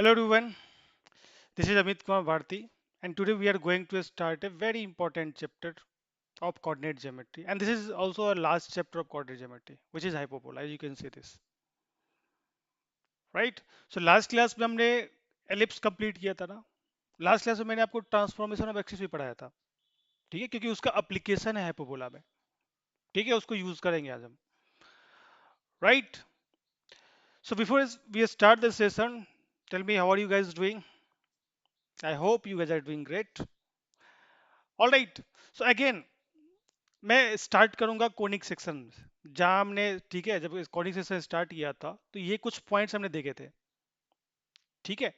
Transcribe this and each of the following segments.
Hello everyone, this is Amit Kumar Bharti and today we are going to start a very important chapter of coordinate geometry, and this is also a last chapter of coordinate geometry which is hyperbola, as you can see this, right? So last class में हमने ellipse complete किया था ना, last class में मैंने आपको transformation of axis भी पढ़ाया था, ठीक है, क्योंकि उसका एप्लीकेशन है हाइपरबोला में, ठीक है, उसको यूज करेंगे आज हम, right? So before we start the session, tell me how are you guys doing? I hope you guys are doing great. Alright, so again मैं स्टार्ट करूंगा कोनिक सेक्शन जहां हमने, ठीक है, जब कोनिक सेक्शन स्टार्ट किया था तो ये कुछ पॉइंट्स हमने देखे थे, ठीक है.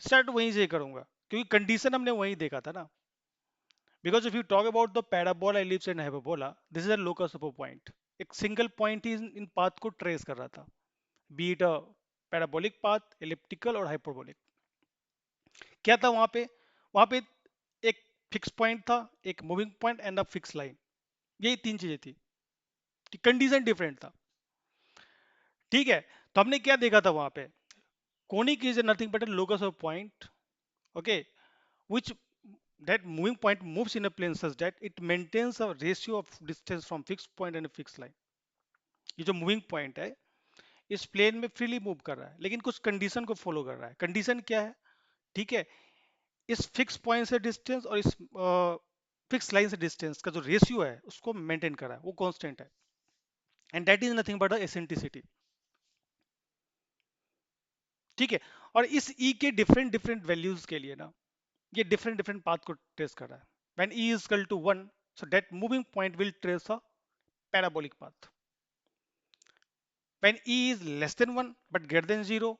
स्टार्ट वहीं से करूंगा क्योंकि कंडीशन हमने वहीं देखा था ना. Because if you talk about the parabola ellipse and hyperbola, this is a locus of a point. एक सिंगल पॉइंट ही इन पाथ को ट्रेस कर रहा था, B it a parabolic path, elliptical और हाइपरबोलिक. क्या था वहां पे एक फिक्स पॉइंट था, एक moving point and a fix line. यही तीन चीजें थी. कंडीशन डिफरेंट था, ठीक है. तो हमने क्या देखा था वहां पे? conic is nothing but a locus of point, okay, which that moving point moves in a plane such that it maintains a ratio of distance from fixed point and a fixed line. ये जो moving point है इस plane में freely move कर रहा है लेकिन कुछ कंडीशन को फॉलो कर रहा है. कंडीशन क्या है? ठीक है, इस फिक्स पॉइंट से डिस्टेंस और इस फिक्स लाइन से डिस्टेंस का जो रेशियो है उसको मेंटेन कर रहा है, वो कांस्टेंट है, and that is nothing but eccentricity, ठीक है. और इस ई के डिफरेंट डिफरेंट वैल्यूज के लिए ना ये डिफरेंट डिफरेंट पाथ को ट्रेस कर रहा है. When e is equal to 1, so that moving point will trace a parabolic path. When e is less than 1 but greater than 0,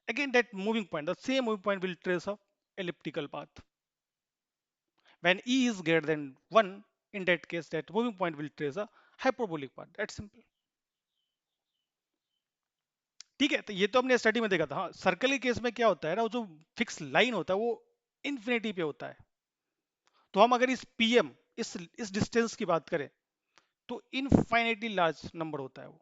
again that moving point, the same moving point will trace a elliptical path. When e is greater than 1, in that case that moving point will trace a hyperbolic path. That's simple. ठीक है, तो ये तो हमने study में देखा था. हाँ, सर्कल के केस में क्या होता है ना, वो जो फिक्स लाइन होता है वो इन्फिनिटी पे होता है. तो हम अगर इस पीएम, इस डिस्टेंस की बात करें तो इनफाइनाइटली लार्ज नंबर होता है वो,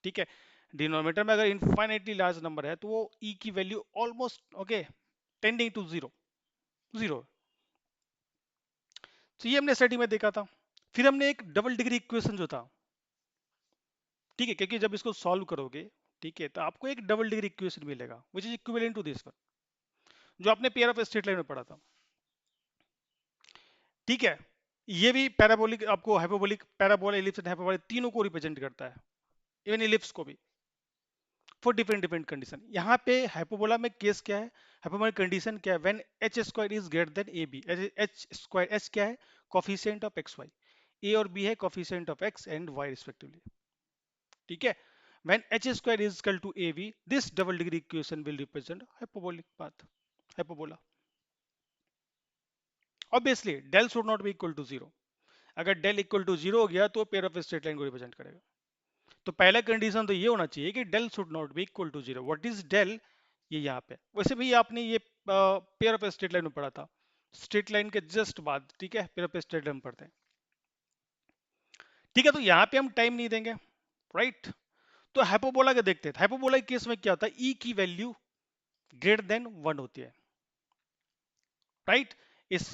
ठीक है. डिनोमिनेटर में अगर इनफाइनाइटली लार्ज नंबर है तो वो ई की value almost okay tending to zero, zero. तो ये हमने स्टडी में देखा था. फिर हमने एक डबल डिग्री इक्वेशन जो था, ठीक है, क्योंकि जब इसको सॉल्व करोगे, ठीक है, तो आपको एक डबल डिग्री इक्वेशन मिलेगा which is equivalent to this one, जो आपने पेयर ऑफ स्ट्रेट लाइन में पढ़ा था, ठीक है. ये भी पैराबोलिक, आपको hyperbolic, parabola, ellipse and hyperbola तीनों को रिप्रेजेंट करता है, इवन एलिप्स को भी, फॉर डिफरेंट डिफरेंट कंडीशन. यहाँ पे हाइपरबोला में केस क्या है, हाइपरबोला कंडीशन क्या है? When h square is greater than a b. H square, h क्या है? Coefficient of x y. A और बी है coefficient of x and y respectively, ठीक है. When h square is equal to a b, this double degree equation will represent hyperbolic path, hyperbola. Obviously del should not be equal to zero. अगर del equal to zero हो गया तो pair of straight line को represent करेगा. तो पहला condition तो ये होना चाहिए कि del should not be equal to zero. What is del? ये यहाँ पे, वैसे भी आपने ये पेयर ऑफ स्ट्रेट लाइन में पढ़ा था, स्ट्रेट लाइन के जस्ट बाद, ठीक है, पेयर ऑफ स्ट्रेट लाइन पढ़ते हैं, ठीक है. तो यहाँ पे हम टाइम नहीं देंगे, राइट. तो हाइपरबोला के देखते हैं. हाइपरबोला के केस में क्या होता है? ई की वैल्यू ग्रेटर देन 1 होती है, राइट. इस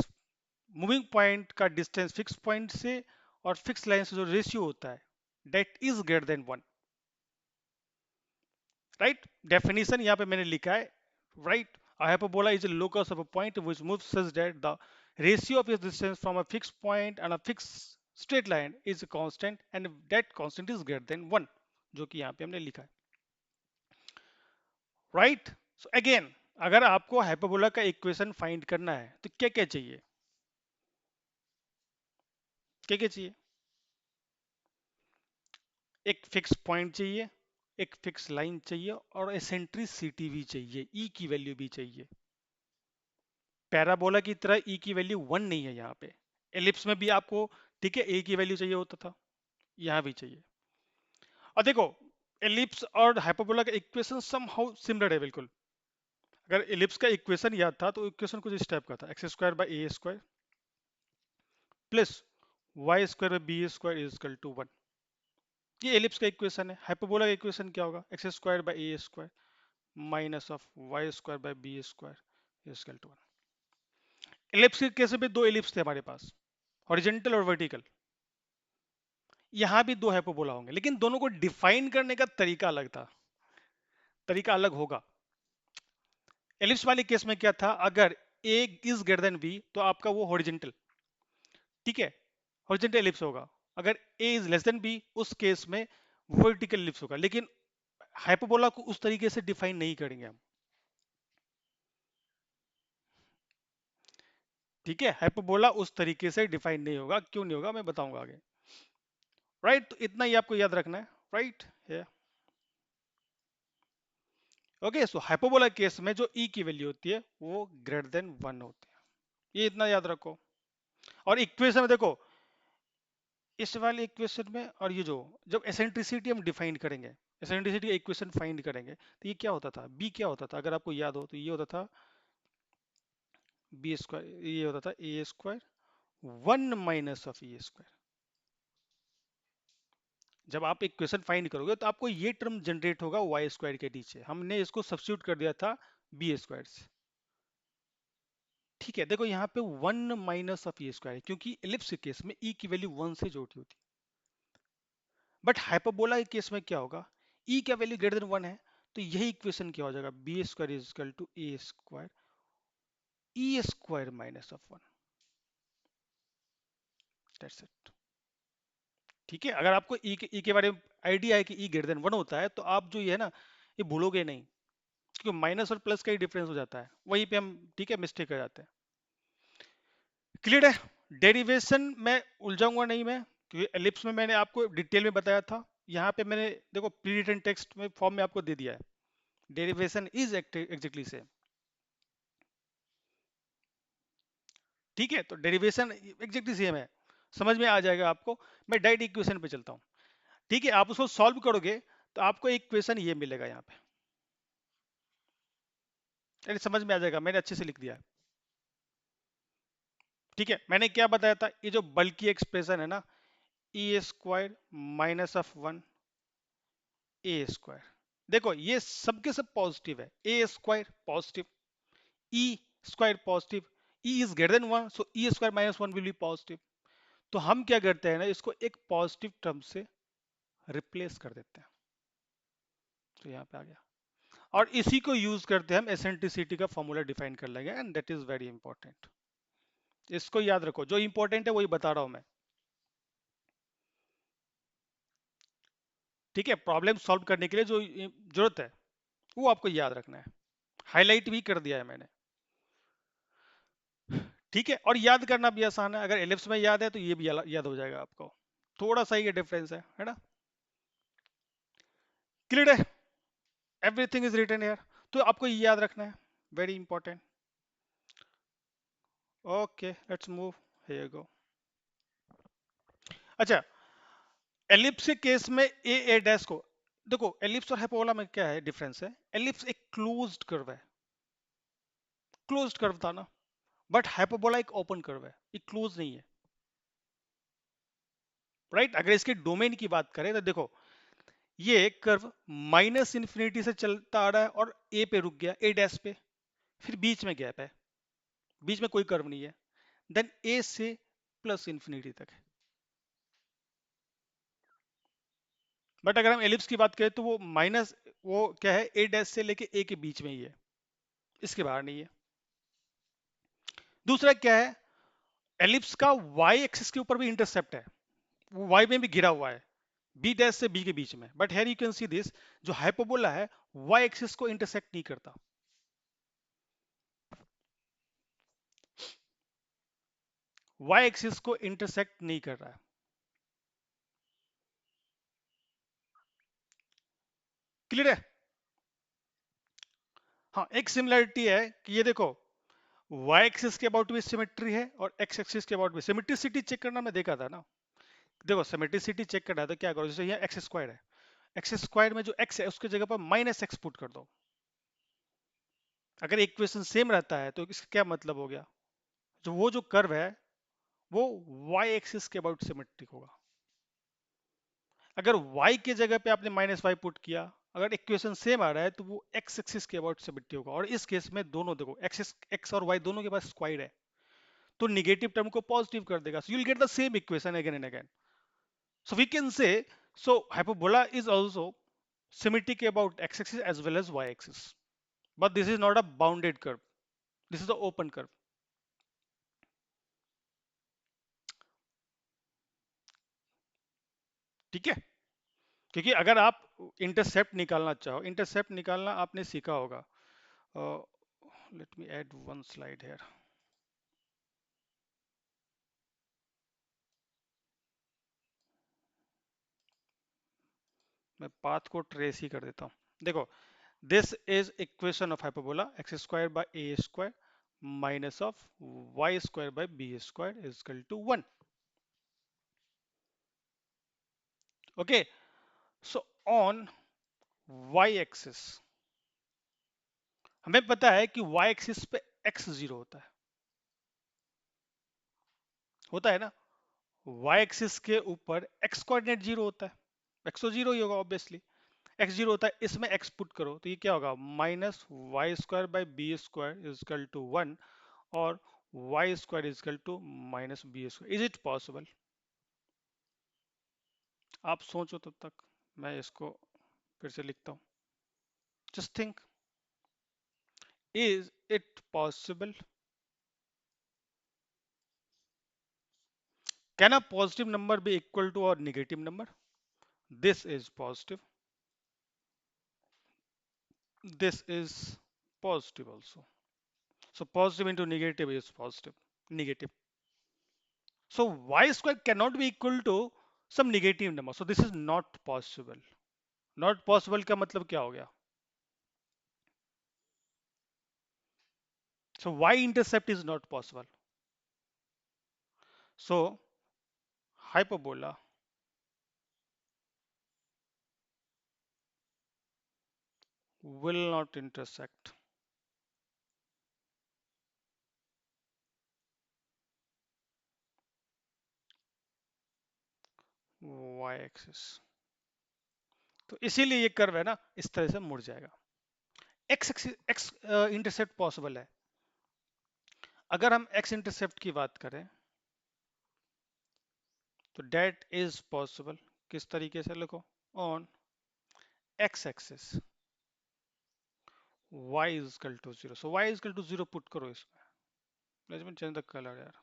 मूविंग पॉइंट का डिस्टेंस फिक्स पॉइंट से और फिक्स लाइन से जो रेशियो होता है that is greater than 1, right. Definition यहाँ पे मैंने लिखा है, right. A hyperbola is a locus of a point which moves such that the ratio of its distance from a fixed point and a fixed straight line is a constant and that constant is greater than 1, जो कि यहाँ पे हमने लिखा है, right. So again, अगर आपको hyperbola का इक्वेशन फाइंड करना है तो क्या क्या चाहिए? क्या क्या चाहिए? एक फिक्स पॉइंट चाहिए, एक फिक्स लाइन चाहिए और एसेंट्रिसिटी भी चाहिए, ई की वैल्यू भी चाहिए. पैराबोला की तरह ई की वैल्यू 1 नहीं है यहाँ पे. एलिप्स में भी आपको, ठीक है, ए की वैल्यू चाहिए होता था, यहाँ भी चाहिए. और देखो, एलिप्स और हाइपरबोला का इक्वेशन समहाउ सिमिलर है बिल्कुल. अगर एलिप्स का इक्वेशन याद था तो इक्वेशन कुछ इस टाइप का था: x square by a square plus y square by b square is equal to 1. ये एलिप्स का इक्वेशन है. हाइपरबोला का इक्वेशन क्या होगा? X square by a square minus of y square by b square equal to 1। Ellipse के case में दो ellipse थे हमारे पास, हॉरिजॉन्टल और वर्टिकल। यहां भी दो हाइपरबोला होंगे, लेकिन दोनों को डिफाइन करने का तरीका अलग था, तरीका अलग होगा। एलिप्स वाले केस में क्या था, अगर ए इज ग्रेटर देन बी तो आपका वो हॉरिजॉन्टल, ठीक है, हॉरिजॉन्टल एलिप्स होगा। अगर ए इज लेस देन बी उस केस में वर्टिकल एलिप्स होगा। लेकिन हाइपरबोला को उस तरीके से डिफाइन नहीं करेंगे हम, ठीक है। हाइपरबोला उस तरीके से डिफाइन नहीं होगा, क्यों नहीं होगा मैं बताऊंगा आगे। राइट, तो इतना ही आपको याद रखना है। Right, okay. So hyperbola case में जो ई की वैल्यू होती है वो ग्रेटर देन 1 होती है, ये इतना याद रखो। और इक्वेशन में देखो, इस वाले इक्वेशन में और ये जो, जब एसेंट्रिसिटी हम डिफाइन करेंगे, एसेंट्रिसिटी इक्वेशन फाइंड करेंगे, तो ये क्या होता था, बी क्या होता था, अगर आपको याद हो तो ये होता था बी स्क्वायर, ये होता था a square 1 minus of a square. जब आप इक्वेशन फाइंड करोगे तो आपको ये टर्म जनरेट होगा वाई स्क्वायर के नीचे, हमने इसको सब्स्टिट्यूट कर दिया था बी स्क्वायर से, ठीक है। देखो यहाँ पे 1 माइनस ऑफ ए स्क्वायर है, क्योंकि एलिप्स के केस में ई की वैल्यू 1 से छोटी होती है। बट हाइपरबोला के केस में क्या होगा, ई का वैल्यू ग्रेटर देन 1 है, तो यही इक्वेशन क्या हो जाएगा, b square is equal to a square e square minus of 1। That's it, ठीक है। अगर आपको ई के बारे में आइडिया है कि ई ग्रेटर देन 1 होता है, तो आप जो ये है ना, ये भूलोगे नहीं, क्योंकि माइनस और प्लस का ही डिफरेंस हो जाता है, वहीं पे हम, ठीक है, मिस्टेक कर जाते हैं। क्लियर है। डेरिवेशन में उलझाऊंगा नहीं मैं, क्योंकि एलिप्स में मैंने आपको डिटेल में बताया था। यहाँ पे मैंने देखो प्री रिटन टेक्स्ट में फॉर्म में आपको दे दिया है, डेरिवेशन इज एग्जैक्टली सेम, ठीक है। तो डेरिवेशन एग्जैक्टली सेम है, समझ में आ जाएगा आपको। मैं डायरेक्ट इक्वेशन पे चलता हूँ, ठीक है। आप उसको सॉल्व करोगे तो आपको इक्वेशन ये मिलेगा यहाँ पे, अरे समझ में आ जाएगा, मैंने अच्छे से लिख दिया है, ठीक है। मैंने क्या बताया था, ये जो बल्कि एक्सप्रेशन है ना, e square minus of 1 a square, देखो ये सबके सब पॉजिटिव है, a square positive, e square positive, e is greater than 1 so e square minus 1 will be positive. तो हम क्या करते हैं ना, इसको एक पॉजिटिव टर्म से रिप्लेस कर देते हैं, तो यहाँ पे आ गया। और इसी को यूज करते हैं हम एसेंट्रिसिटी का फॉर्मूला डिफाइन कर लेंगे, and that is very important. इसको याद रखो, जो इंपॉर्टेंट है वही बता रहा हूं मैं, ठीक है। प्रॉब्लम सॉल्व करने के लिए जो जरूरत है वो आपको याद रखना है, हाईलाइट भी कर दिया है मैंने, ठीक है। और याद करना भी आसान है, अगर एलिप्स में याद है तो ये भी याद हो जाएगा आपको, थोड़ा सा ही डिफरेंस है ना। क्लियर है, एवरीथिंग इज रिटन हियर, तो आपको ये याद रखना है, very important. Okay, let's move, here go. अच्छा, एलिप्स के केस में ए डैश को, देखो एलिप्स और हाइपरबोला में क्या है डिफरेंस है, एलिप्स एक क्लोज्ड कर्व है, क्लोज्ड कर्व था ना, बट हाइपरबोला एक ओपन कर्व है, ये क्लोज नहीं है, राइट। अगर इसके डोमेन की बात करें तो देखो, ये कर्व माइनस इन्फिनिटी से चलता आ रहा है और ए पे रुक गया, ए डैश पे, फिर बीच में गैप है, बीच में कोई कर्व नहीं है, देन ए से प्लस इन्फिनिटी तक है। बट अगर हम एलिप्स की बात करें तो वो माइनस, वो क्या है, ए डैश से लेके ए के बीच में ही है, इसके बाहर नहीं है। दूसरा क्या है, एलिप्स का वाई एक्सिस के ऊपर भी इंटरसेप्ट है, वो वाई में भी घिरा हुआ है, बी डैश से बी के बीच में। But here you can see this, जो हाइपरबोला है वाई एक्सिस को इंटरसेक्ट नहीं करता, वाई एक्सिस को इंटरसेक्ट नहीं कर रहा है। क्लियर है। हाँ, एक सिमिलरिटी है कि ये देखो, वाई एक्सिस के अबाउट भी सिमेट्री है और एक्स एक्सिस के अबाउट भी सिमेट्रिसिटी चेक करना मैं देखा था ना। देखो सिमेट्रिसिटी चेक करना है तो क्या करो, जैसे यहाँ एक्स स्क्वायर है, एक्स स्क्वायर में जो एक्स है उसकी जगह पर माइनस एक्स पुट कर दो। अगर इक्वेशन सेम रहता है तो इसका क्या मतलब हो गया, जो वो जो कर्व है वो वाई एक्सिस के अबाउट सिमेट्रिक होगा। अगर y की जगह पे आपने माइनस वाई पुट किया, अगर इक्वेशन सेम आ रहा है तो वो एक्स एक्सिस के अबाउट 70 होगा, और इस केस में दोनों देखो एक्सिस एक्स और वाई दोनों के पास स्क्वायर है, तो निगेटिव टर्म को पॉजिटिव कर देगा, so you will get the same equation again and again. So we can say, so hyperbola is also symmetric about x-axis as well as y-axis. But this is not a bounded curve. This is the open curve. ठीक है? क्योंकि अगर आप intercept निकालना चाहो, intercept निकालना आपने सीखा होगा. Let me add one slide here. मैं पाथ को ट्रेस ही कर देता हूँ. देखो, this is equation of hyperbola x square by a square minus of y square by b square is equal to 1. Okay, so on y axis हमें पता है कि y एक्सिस पे x जीरो होता है ना. y एक्सिस के ऊपर x कोऑर्डिनेट जीरो होता है, x तो जीरो ही होगा ऑब्वियसली. x जीरो होता है, इसमें x पुट करो तो ये क्या होगा, minus y square by b square is equal to 1, और y square is equal to minus b square. Is it possible? आप सोचो तब तक, मैं इसको फिर से लिखता हूँ. Just think, is it possible? Can a positive number be equal to और negative number? This is positive. This is positive also. So positive into negative is positive. Negative. So y square cannot be equal to some negative number. So this is not possible. Not possible का मतलब क्या हो गया? So y intercept is not possible. So hyperbola will not intersect y axis. तो इसीलिए ये curve है ना, इस तरह से मुड़ जाएगा. x इंटरसेप्ट पॉसिबल है. अगर हम x इंटरसेप्ट की बात करें तो डेट इज पॉसिबल. किस तरीके से लिखो, on x axis y is equal to 0. So y is equal to 0 put करो इसमें. Let's me change the colour यार.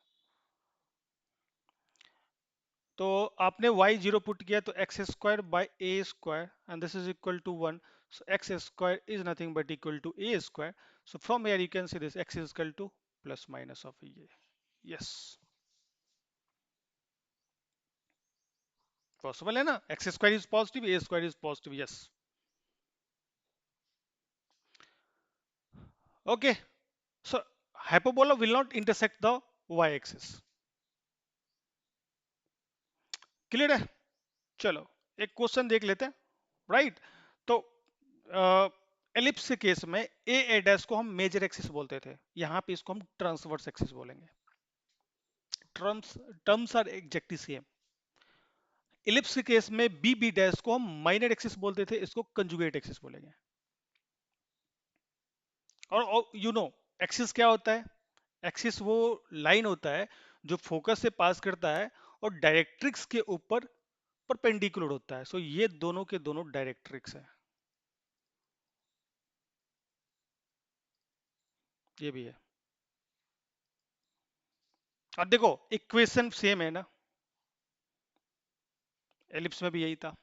तो आपने y 0 पुट किया तो x square by a square and this is equal to 1. So x square is nothing but equal to a square. So from here you can see this x is equal to plus minus of A. Yes, possible है ना. X square is positive, A square is positive. Yes. Okay, so hyperbola will not intersect the y axis. Clear है? चलो एक question देख लेते हैं. Right, तो ellipse के केस में ए डैश को हम मेजर एक्सिस बोलते थे, यहाँ पे इसको हम ट्रांसवर्स एक्सिस बोलेंगे. Terms are exactly same. Ellipse के केस में बी डैश को हम माइनर एक्सिस बोलते थे, इसको कंजुगेट एक्सिस बोलेंगे. और यू नो एक्सिस क्या होता है? एक्सिस वो लाइन होता है जो फोकस से पास करता है और डायरेक्ट्रिक्स के ऊपर परपेंडिकुलर होता है. सो ये दोनों के दोनों डायरेक्ट्रिक्स है. ये भी है. अब देखो इक्वेशन सेम है ना, एलिप्स में भी यही था.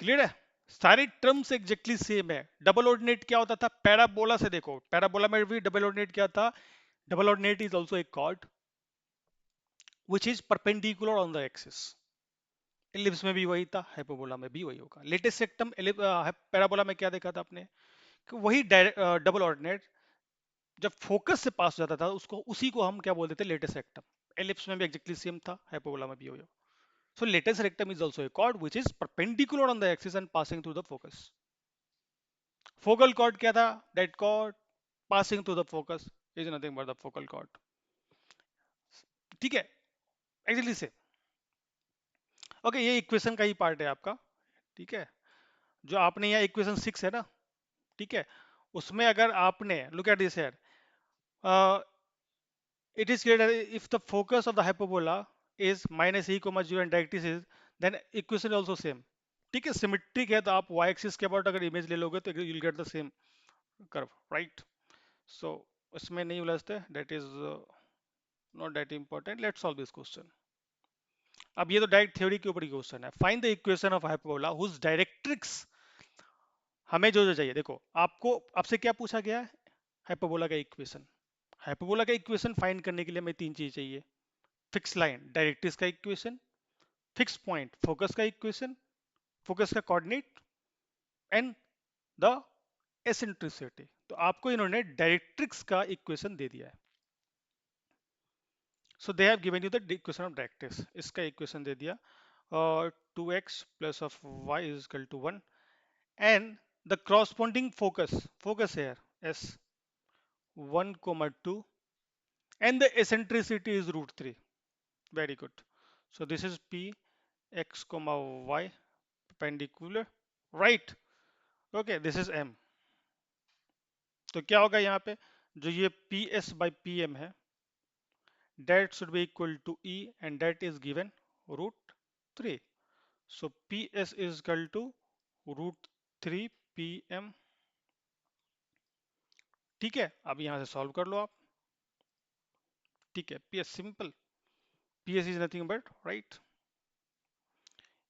क्लियर है? सारे टर्म्स एग्जैक्टली सेम है. डबल ऑर्डिनेट क्या होता था पैराबोला से? देखो पैराबोला में भी डबल ऑर्डिनेट क्या था? Double ordinate is also a chord which is perpendicular on the axis. Ellipse में भी वही था, हाइपरबोला में भी वही होगा. लेटेस्ट सेक्टम पैराबोला में क्या देखा था आपने कि वही डबल ऑर्डिनेट जब फोकस से पास हो जाता था उसको, उसी को हम क्या बोलते थे, लेटेस्ट सेक्टम. एलिप्स में भी एग्जैक्टली सेम था, हाइपरबोला में भी वही. So lattice rectum is also a chord which is perpendicular on the axis and passing through the focus. Focal chord क्या था? That chord passing through the focus is nothing but the focal chord. ठीक है, exactly same. Okay, ये equation का ही part है आपका, ठीक है। जो आपने यहाँ इक्वेशन 6 है ना, ठीक है, उसमें अगर आपने look at this here, it is clear that if the focus of the hyperbola is minus e comma 0 and directrix is, then equation is also same, ठीक है। सिमेट्रिक है तो आप y एक्सिस के अबाउट अगर इमेज ले लोगे तो you'll get the same curve, right? So इसमें नहीं उलझते, that is not that important. Let's solve this question. अब ये तो डायरेक्ट थ्योरी के ऊपर ही क्वेश्चन है। Find the equation of hyperbola whose directrix, हमें जो जो चाहिए, देखो आपको आपसे क्या पूछा गया है, हाइपरबोला का इक्वेशन। हाइपरबोला का इक्वेशन फाइंड करने के लिए हमें तीन चीज चाहिए, फिक्स लाइन डायरेक्ट्रिक्स का इक्वेशन, फिक्स पॉइंट फोकस का इक्वेशन, फोकस का कोऑर्डिनेट, एंड द एसेंट्रिसिटी। तो आपको इन्होंने डायरेक्ट्रिक्स का इक्वेशन दे दिया है। So they have given you the equation of directrix, इसका इक्वेशन दे दिया, और 2x plus of y is equal to 1 and the corresponding focus here s 1 comma 2 and the eccentricity is root 3. Very good. So this is p x comma y perpendicular, right? Okay, this is m. तो क्या होगा यहाँ पे, जो ये P S by P M है, that should be equal to e and that is given root 3. So ps is equal to root 3 pm, ठीक है। अब यहाँ से सॉल्व कर लो आप, ठीक है। ps simple, ps is nothing but right,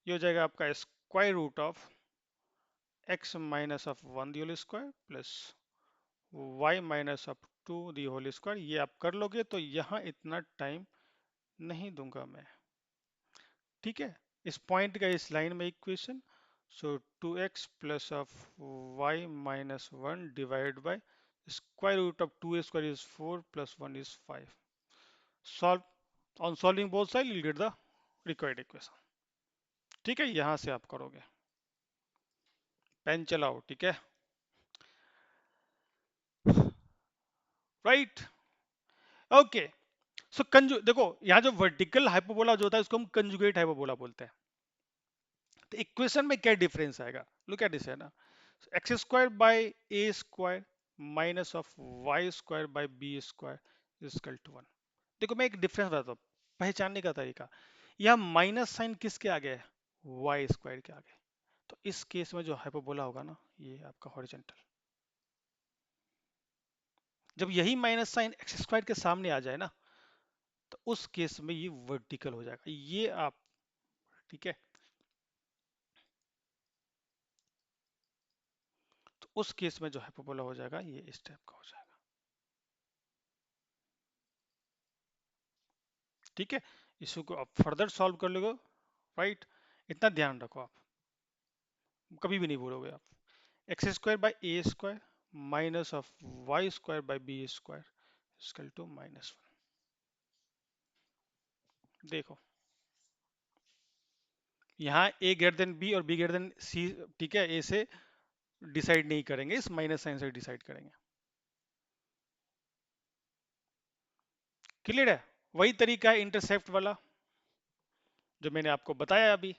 ये हो जाएगा आपका square root of x minus of 1 the whole square plus y minus of 2 the whole square. ये आप कर लोगे तो यहाँ इतना टाइम नहीं दूंगा मैं, ठीक है। इस पॉइंट का इस लाइन में equation, so 2x plus of y minus 1 divide by square root of 2 square is 4 plus 1 is 5। Solve, on solving both side you get the required equation, ठीक है। यहां से आप करोगे, पेन चलाओ, ठीक है, राइट। ओके, सो कंजू देखो यहाँ जो वर्टिकल हाइपरबोला जो होता है उसको हम कंजुगेट हाइपरबोला बोलते हैं। तो इक्वेशन में क्या डिफरेंस आएगा, लुक एट दिस है ना, x square by a square minus of y square by b square is equal to 1। देखो मैं एक डिफरेंस बताता हूँ पहचानने का तरीका, यहाँ माइनस साइन किसके आगे है, वाई स्क्वायर के आगे। तो इस केस में जो हाइपरबोला होगा ना, ये आपका हॉरिजॉन्टल। जब यही माइनस साइन एक्स स्क्वायर के सामने आ जाए ना, तो उस केस में ये वर्टिकल हो जाएगा, ये आप, ठीक है। तो उस केस में जो हाइपरबोला हो जाएगा ये इस टाइप का हो जाएगा, ठीक है। इसको को आप फर्दर सॉल्व कर लोगे, राइट। इतना ध्यान रखो आप, कभी भी नहीं भूलोगे आप, x square by a square minus of y square by b square equal to -1। देखो यहाँ ए ग्रेटर देन बी और बी ग्रेटर देन सी, ठीक है, ए से डिसाइड नहीं करेंगे, इस माइनस साइन से डिसाइड करेंगे, क्लियर है। वही तरीका है इंटरसेप्ट वाला जो मैंने आपको बताया अभी,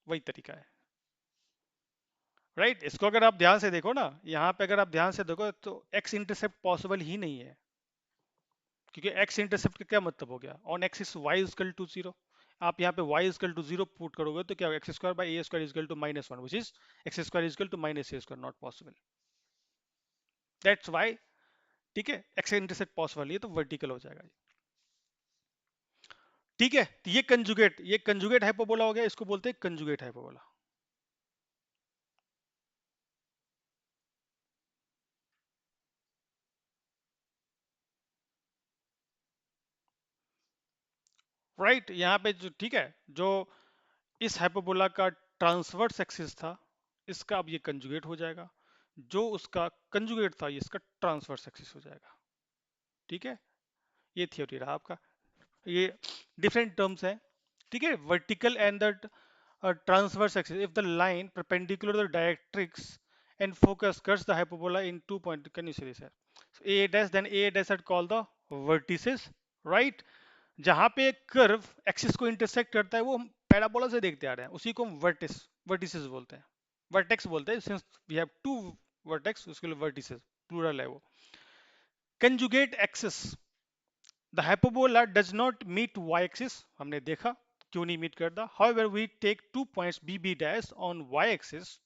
वही तरीका है, राइट। इसको अगर आप ध्यान से देखो ना, यहाँ पे अगर आप ध्यान से देखो तो एक्स इंटरसेप्ट पॉसिबल ही नहीं है, क्योंकि एक्स इंटरसेप्ट का क्या मतलब हो गया, on axis y is equal to 0। आप यहाँ पे y इजकल टू 0 पुट करोगे तो क्या होगा, x square by a square is equal to -1 which is x square is equal to minus a square, not possible, that's why, ठीक है। एक्स इंटरसेप्ट पॉसिबल है तो वर्टिकल हो जाएगा, ठीक है। तो ये कंजुगेट हाइपरबोला हो गया, इसको बोलते हैं कंजुगेट हाइपरबोला। राइट, यहाँ पे जो, ठीक है, जो इस हाइपरबोला का ट्रांसवर्स एक्सिस था, इसका अब ये कंजुगेट हो जाएगा, जो उसका कंजुगेट था ये इसका ट्रांसवर्स एक्सिस हो जाएगा, ठीक है। ये थ्योरी रहा आपका, ये डिफरेंट टर्म्स है, ठीक है। Vertical and the transverse axis if the line perpendicular to the directrix and focus cuts the hyperbola in 2 point, can you see this here, so a dash then a dash are called the vertices, right। जहां पे curve axis को intersect करता है वो हम parabola से देखते आ रहे हैं, उसी को हम वर्टिसेस बोलते हैं, वर्टेक्स बोलते हैं, since we have two vertex, उसके लिए वर्टिसेस प्लूरल है वो। Conjugate axis, the hyperbola does not meet y axis, हमने देखा क्यों नहीं मीट करता। However we take 2 points B B dash on y axis,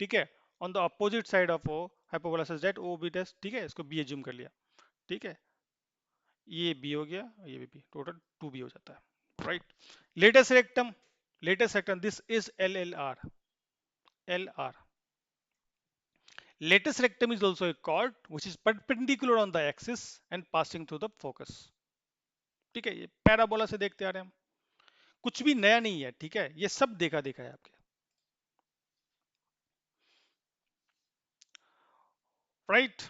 ठीक है, on the opposite side of O hyperbola such that O B dash, ठीक है, इसको बी एज्यूम कर लिया, ठीक है, ये बी हो गया, ये भी बी, टोटल 2 बी हो जाता है, right. Latus rectum this is L L R, L R. Latest rectum is also a chord which is perpendicular on the axis and passing through the focus, ठीक है, ये पैराबोला से देखते आ रहे हैं हम, कुछ भी नया नहीं है, ठीक है, ये सब देखा देखा है आपके, राइट।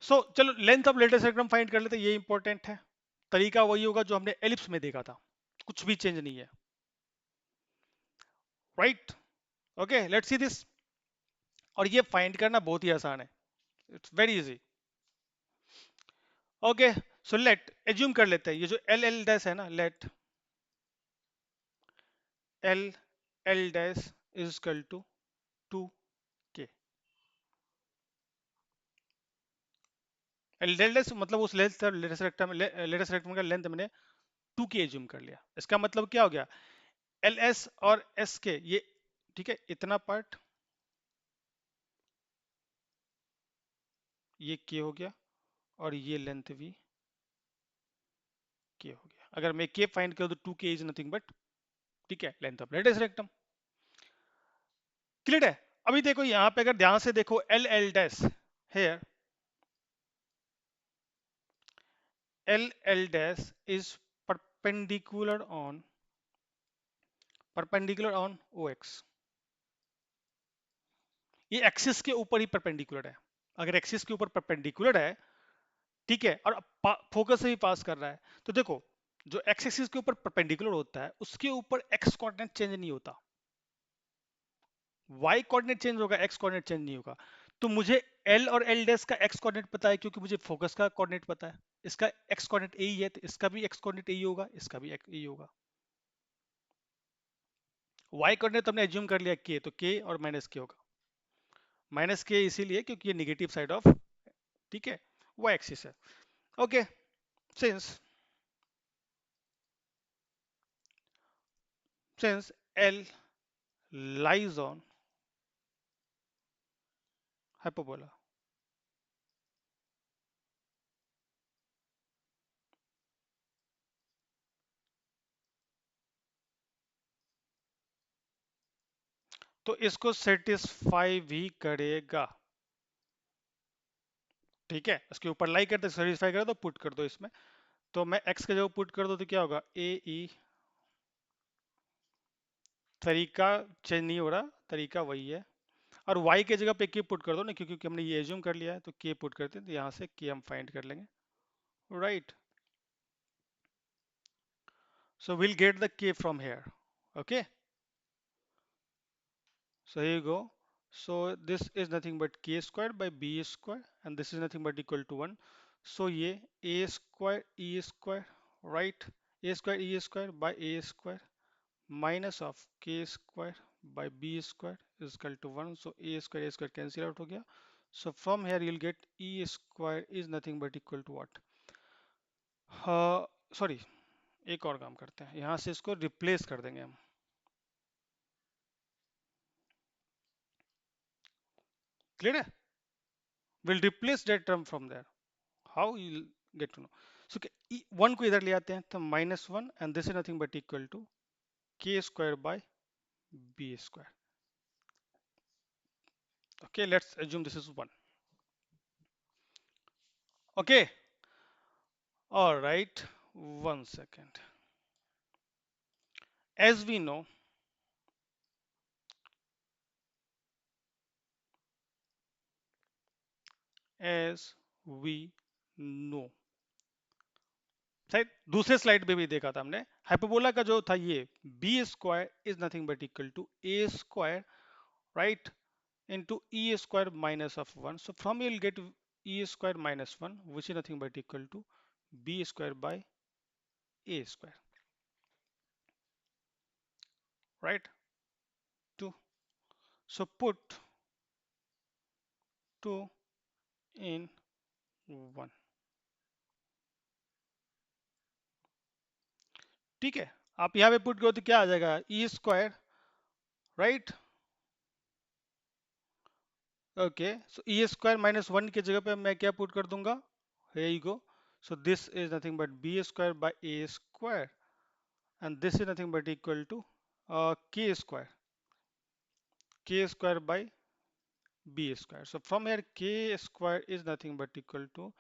सो चलो length of latus rectum find कर लेते हैं, ये इंपॉर्टेंट है। तरीका वही होगा जो हमने एलिप्स में देखा था, कुछ भी चेंज नहीं है, right. Okay, let's see this. और ये फाइंड करना बहुत ही आसान है, it's very easy. Okay, so let assume कर लेते हैं, ये जो एल एल डैश है ना, let L L dash is equal to 2k। L dash मतलब उस लेटेस्ट रेक्टम का लेंथ मैंने 2k एज्यूम कर लिया, इसका मतलब क्या हो गया, एल एस और एस के ये, ठीक है, इतना पार्ट ये k हो गया, और ये लेंथ भी k हो गया। अगर मैं k फाइंड करूं तो 2k इज नथिंग बट, ठीक है, length of latus rectum, clear है। अभी देखो यहां पे अगर ध्यान से देखो, L L dash here, L L dash is perpendicular on, O X, ये एक्सिस के ऊपर ही परपेंडिकुलर है। अगर एक्सिस के ऊपर परपेंडिकुलर है, ठीक है, और फोकस से भी पास कर रहा है, तो देखो जो एक्स एक्सिस के ऊपर परपेंडिकुलर होता है उसके ऊपर एक्स कोऑर्डिनेट चेंज नहीं होता, वाई कोऑर्डिनेट चेंज होगा, एक्स कोऑर्डिनेट चेंज नहीं होगा। तो मुझे एल और एल डैश का एक्स कोऑर्डिनेट पता है क्योंकि मुझे फोकस का कोऑर्डिनेट पता है, इसका एक्स कोऑर्डिनेट यही है, तो इसका भी एक्स कोऑर्डिनेट यही होगा, इसका भी यही होगा। वाई कोऑर्डिनेट तो हमने एज्यूम कर लिया के, तो के और माइनस के होगा, माइनस के इसीलिए क्योंकि ये निगेटिव साइड ऑफ, ठीक है, वाई एक्सिस है। Okay, since since L lies on hyperbola, तो इसको सेटिस्फाई भी करेगा, ठीक है, इसके ऊपर लाई करते सेटिस्फाई करे तो पुट कर दो इसमें, तो मैं x के जगह पुट कर दो तो क्या होगा, ए ई, तरीका चेंज नहीं हो रहा, तरीका वही है, और y के जगह पे k पुट कर दो ना, क्योंकि हमने ये एज्यूम कर लिया है, तो k पुट करते हैं, तो यहाँ से k हम फाइंड कर लेंगे, right. So will get the k from here, okay, so here you go. So this is nothing but k square by b square, and this is nothing but equal to 1. So ये a square e square, right, a square e square by a square minus of k square by b square is equal to 1. So a square cancel out हो गया. So from here you'll get e square is nothing but equal to what? Sorry, एक और काम करते हैं, यहाँ से इसको रिप्लेस कर देंगे हम, क्लियर है, will replace that term from there, how you get to know. So one को इधर ले आते हैं, तो -1 and this is nothing but equal to k square by b square, okay, let's assume this is 1, okay, all right, 1 second, as we know, as we know, शायद दूसरे slide पे भी देखा था हमने, हाइपरबोला का जो था ये b square is nothing but equal to a square, right, into e square minus of 1. So from you will get e square minus 1, which is nothing but equal to b square by a square. right? 2. So put 2 in 1. ठीक है, आप यहाँ पे put करो तो क्या आ जाएगा, E square, right? Okay, सो e square minus 1 की जगह पे मैं क्या पुट कर दूंगा, here you go. So this is nothing but b square by a square, and this is nothing but equal to k square by b square. So from here k square is nothing but equal to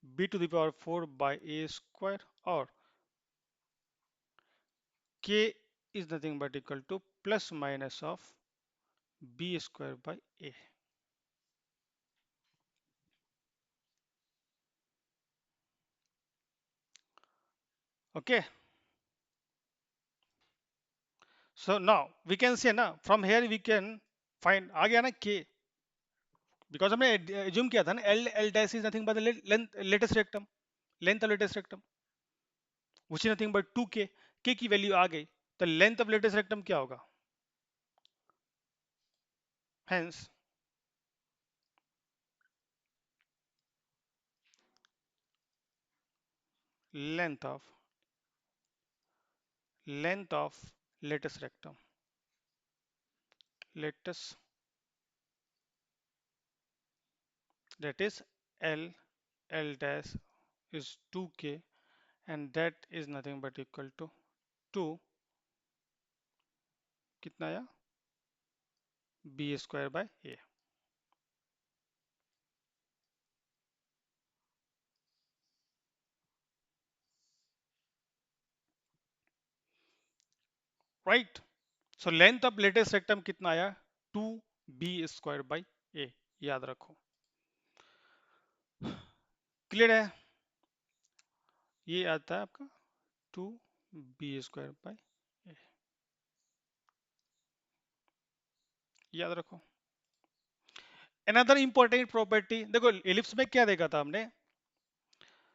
b to the power 4 by a square, or k is nothing but equal to plus minus of b square by a. Okay, so now we can say now from here we can find आ गया ना k, because हमने assume किया था ना L L dash is nothing but length latus rectum, length of latus rectum which is nothing but 2k, k की value आ गई, तो length of latus rectum क्या होगा, hence length of latest rectum, latest, that is l dash is 2k, and that is nothing but equal to 2 कितना आया, b square by a, right? So length of latest rectum कितना आया, 2b square by a, याद रखो, clear है? ये आता है आपका 2b square by a, याद रखो. अनदर इंपॉर्टेंट प्रॉपर्टी देखो, एलिप्स में क्या देखा था हमने,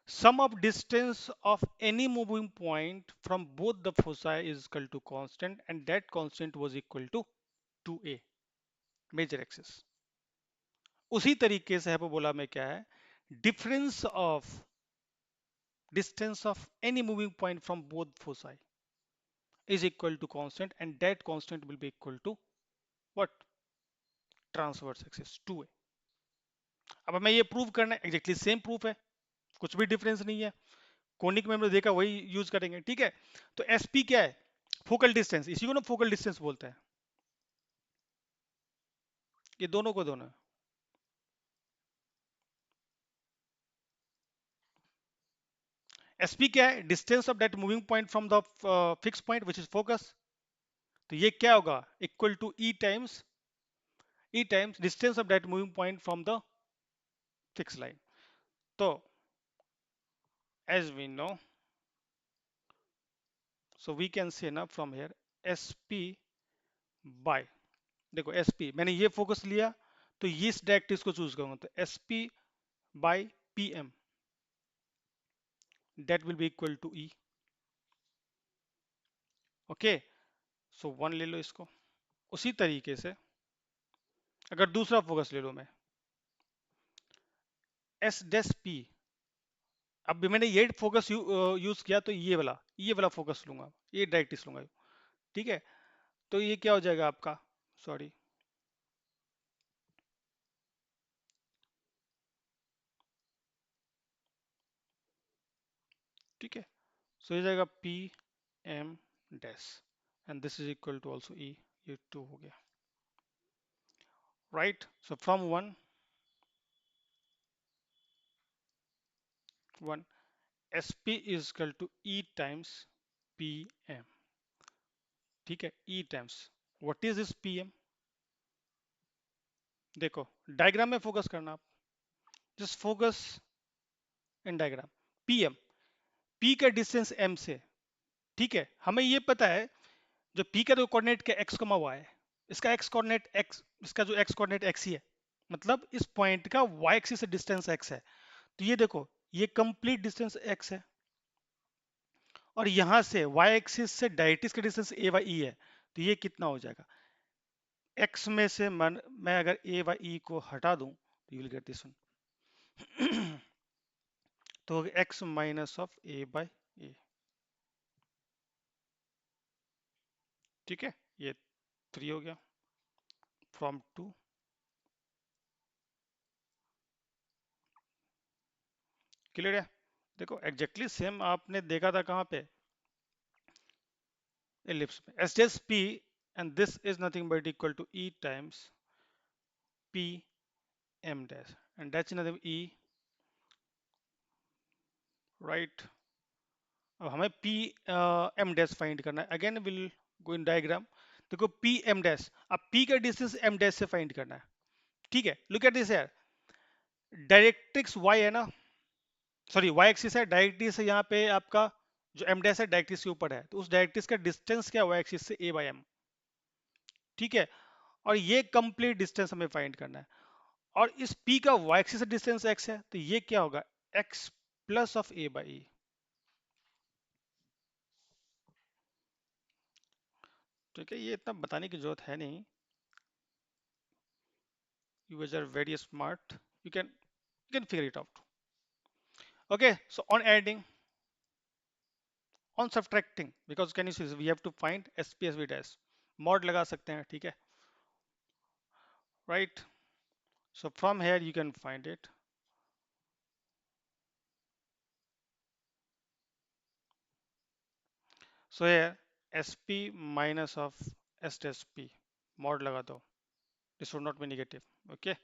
sum of distance of any moving point from both the foci is equal to constant, and that constant was equal to 2a major axis. उसी तरीके से हाइपरबोला में क्या है, difference of distance of any moving point from both foci is equal to constant, and that constant will be equal to what, transverse axis 2a. अब हमें ये prove करना है, एग्जैक्टली सेम प्रूफ है, कुछ भी डिफरेंस नहीं है, कोनिक में हमने देखा वही यूज करेंगे, ठीक है? तो एसपी क्या है, फोकल डिस्टेंस, इसी को ना फोकल डिस्टेंस बोलते हैं, ये दोनों को दोनों. एसपी क्या है, distance of that moving point from the fix point which is focus, तो ये क्या होगा, equal to e times distance of that moving point from the fix line. तो as we know, so we can say ना from here SP by, देखो SP मैंने ये focus लिया तो ये इस डायरेक्ट्रिक्स को चूज करूंगा, तो SP by PM that will be equal to E. Okay, so 1 ले लो इसको. उसी तरीके से अगर दूसरा फोकस ले लो मैं एस डेस पी, अब मैंने ये फोकस यूज किया तो ये वाला फोकस लूंगा, ये डायरेक्ट्रिक्स लूंगा, ठीक है? तो ये क्या हो जाएगा आपका, सॉरी, ठीक है? सो ये जाएगा P M dash, and this is equal to also e, ये 2 हो गया, right? So from 1 SP is equal to E times PM, ठीक है? E times what is this PM, देखो डायग्राम में फोकस करना आप, just focus in diagram. PM, P का डिस्टेंस M से, ठीक है? हमें ये पता है जो P का जो कोऑर्डिनेट का x, y है, इसका x कोऑर्डिनेट x, इसका जो x कोऑर्डिनेट x ही है, मतलब इस पॉइंट का y एक्सिस से डिस्टेंस x है, तो ये देखो ये कंप्लीट डिस्टेंस x है, और यहां से y एक्सिस से डायरेक्ट्रिक्स का डिस्टेंस a by e है, तो ये कितना हो जाएगा, x में से मैं अगर a बाई ई को हटा दूं तो you will get this one. तो x minus of a by a, ठीक है, ये 3 हो गया फ्रॉम 2। क्लियर है? देखो एग्जैक्टली सेम आपने देखा था कहाँ पे, ellipse में, S dash p, and this is nothing but equal to e times p m dash, and that's nothing e, right? अब हमें p m dash फाइंड करना है, again will go in diagram. देखो p m dash, अब p का distance m dash से find करना है, ठीक है। लुक एट दिस यार, डायरेक्ट्रिक्स y है ना, सॉरी y एक्सिस है, डायरेक्ट्रिक्स यहाँ पे आपका जो m dash है डायरेक्ट्रिक्स के ऊपर है, तो उस डायरेक्ट्रिक्स का डिस्टेंस क्या है y एक्सिस से, a बाई m, ठीक है। और ये कंप्लीट डिस्टेंस हमें फाइंड करना है, और इस p का y एक्सिस से डिस्टेंस x है, तो ये क्या होगा, x plus of a by e। ठीक है, ये इतना बताने की जरूरत है नहीं, you guys are very smart, you can figure it out। Okay, so on adding, on subtracting, because can you see we have to find SPSV dash, mod लगा सकते हैं, ठीक है, right? So from here you can find it। So here SP minus of S dash P, mod लगा दो, this should not be negative। okay,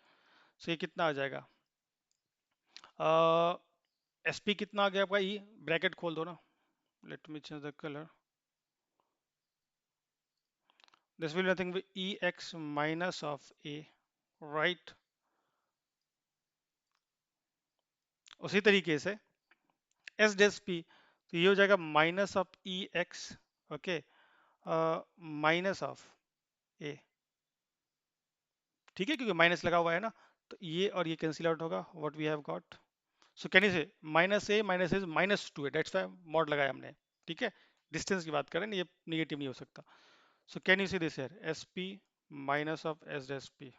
so ये कितना आ जाएगा, SP कितना आ गया आपका, E ब्रैकेट खोल दो ना, let me change the color, this will be nothing but EX minus of A, right? उसी तरीके से एस डेस पी, तो ये हो जाएगा minus of e x, okay, minus of a, ठीक है, क्योंकि माइनस लगा हुआ है ना, तो ये और ये कैंसिल आउट होगा, what we have got, so can you say minus a minus two है, दैट्स व्हाई मॉड लगाया हमने, ठीक है, डिस्टेंस की बात करें ना, ये निगेटिव नहीं हो सकता। So can you see this here, S P minus of S dash P,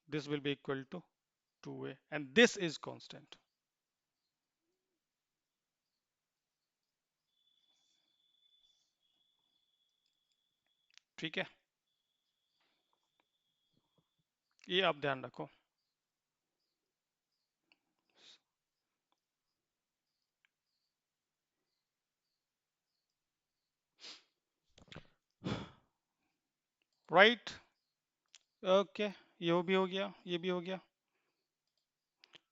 this will be equal to 2a and this is constant, ठीक है, ये आप ध्यान रखो। राइट, ओके, ये भी हो गया, ये भी हो गया,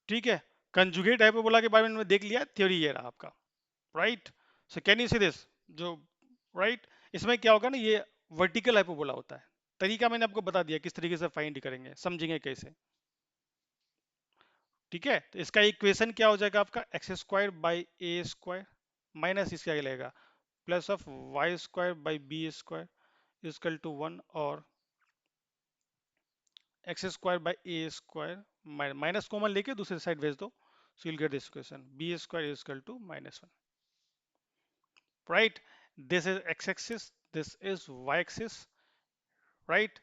ठीक है। कंजुगेट हाइपरबोला के बारे में हमने देख लिया, थ्योरी ये रहा आपका, right? So can you see this, जो राइट, इसमें क्या होगा ना, ये वर्टिकल हाइपरबोला होता है, तरीका मैंने आपको बता दिया किस तरीके से फाइंड करेंगे, समझेंगे कैसे, ठीक है। तो इसका इक्वेशन क्या हो जाएगा आपका, x square by a square minus इसका क्या लगेगा, plus of y square by b square is equal to 1, और x square by a square minus common लेके दूसरी साइड भेज दो, so you'll get this equation b square is equal to -1, right? This is x-axis, this is y-axis, right?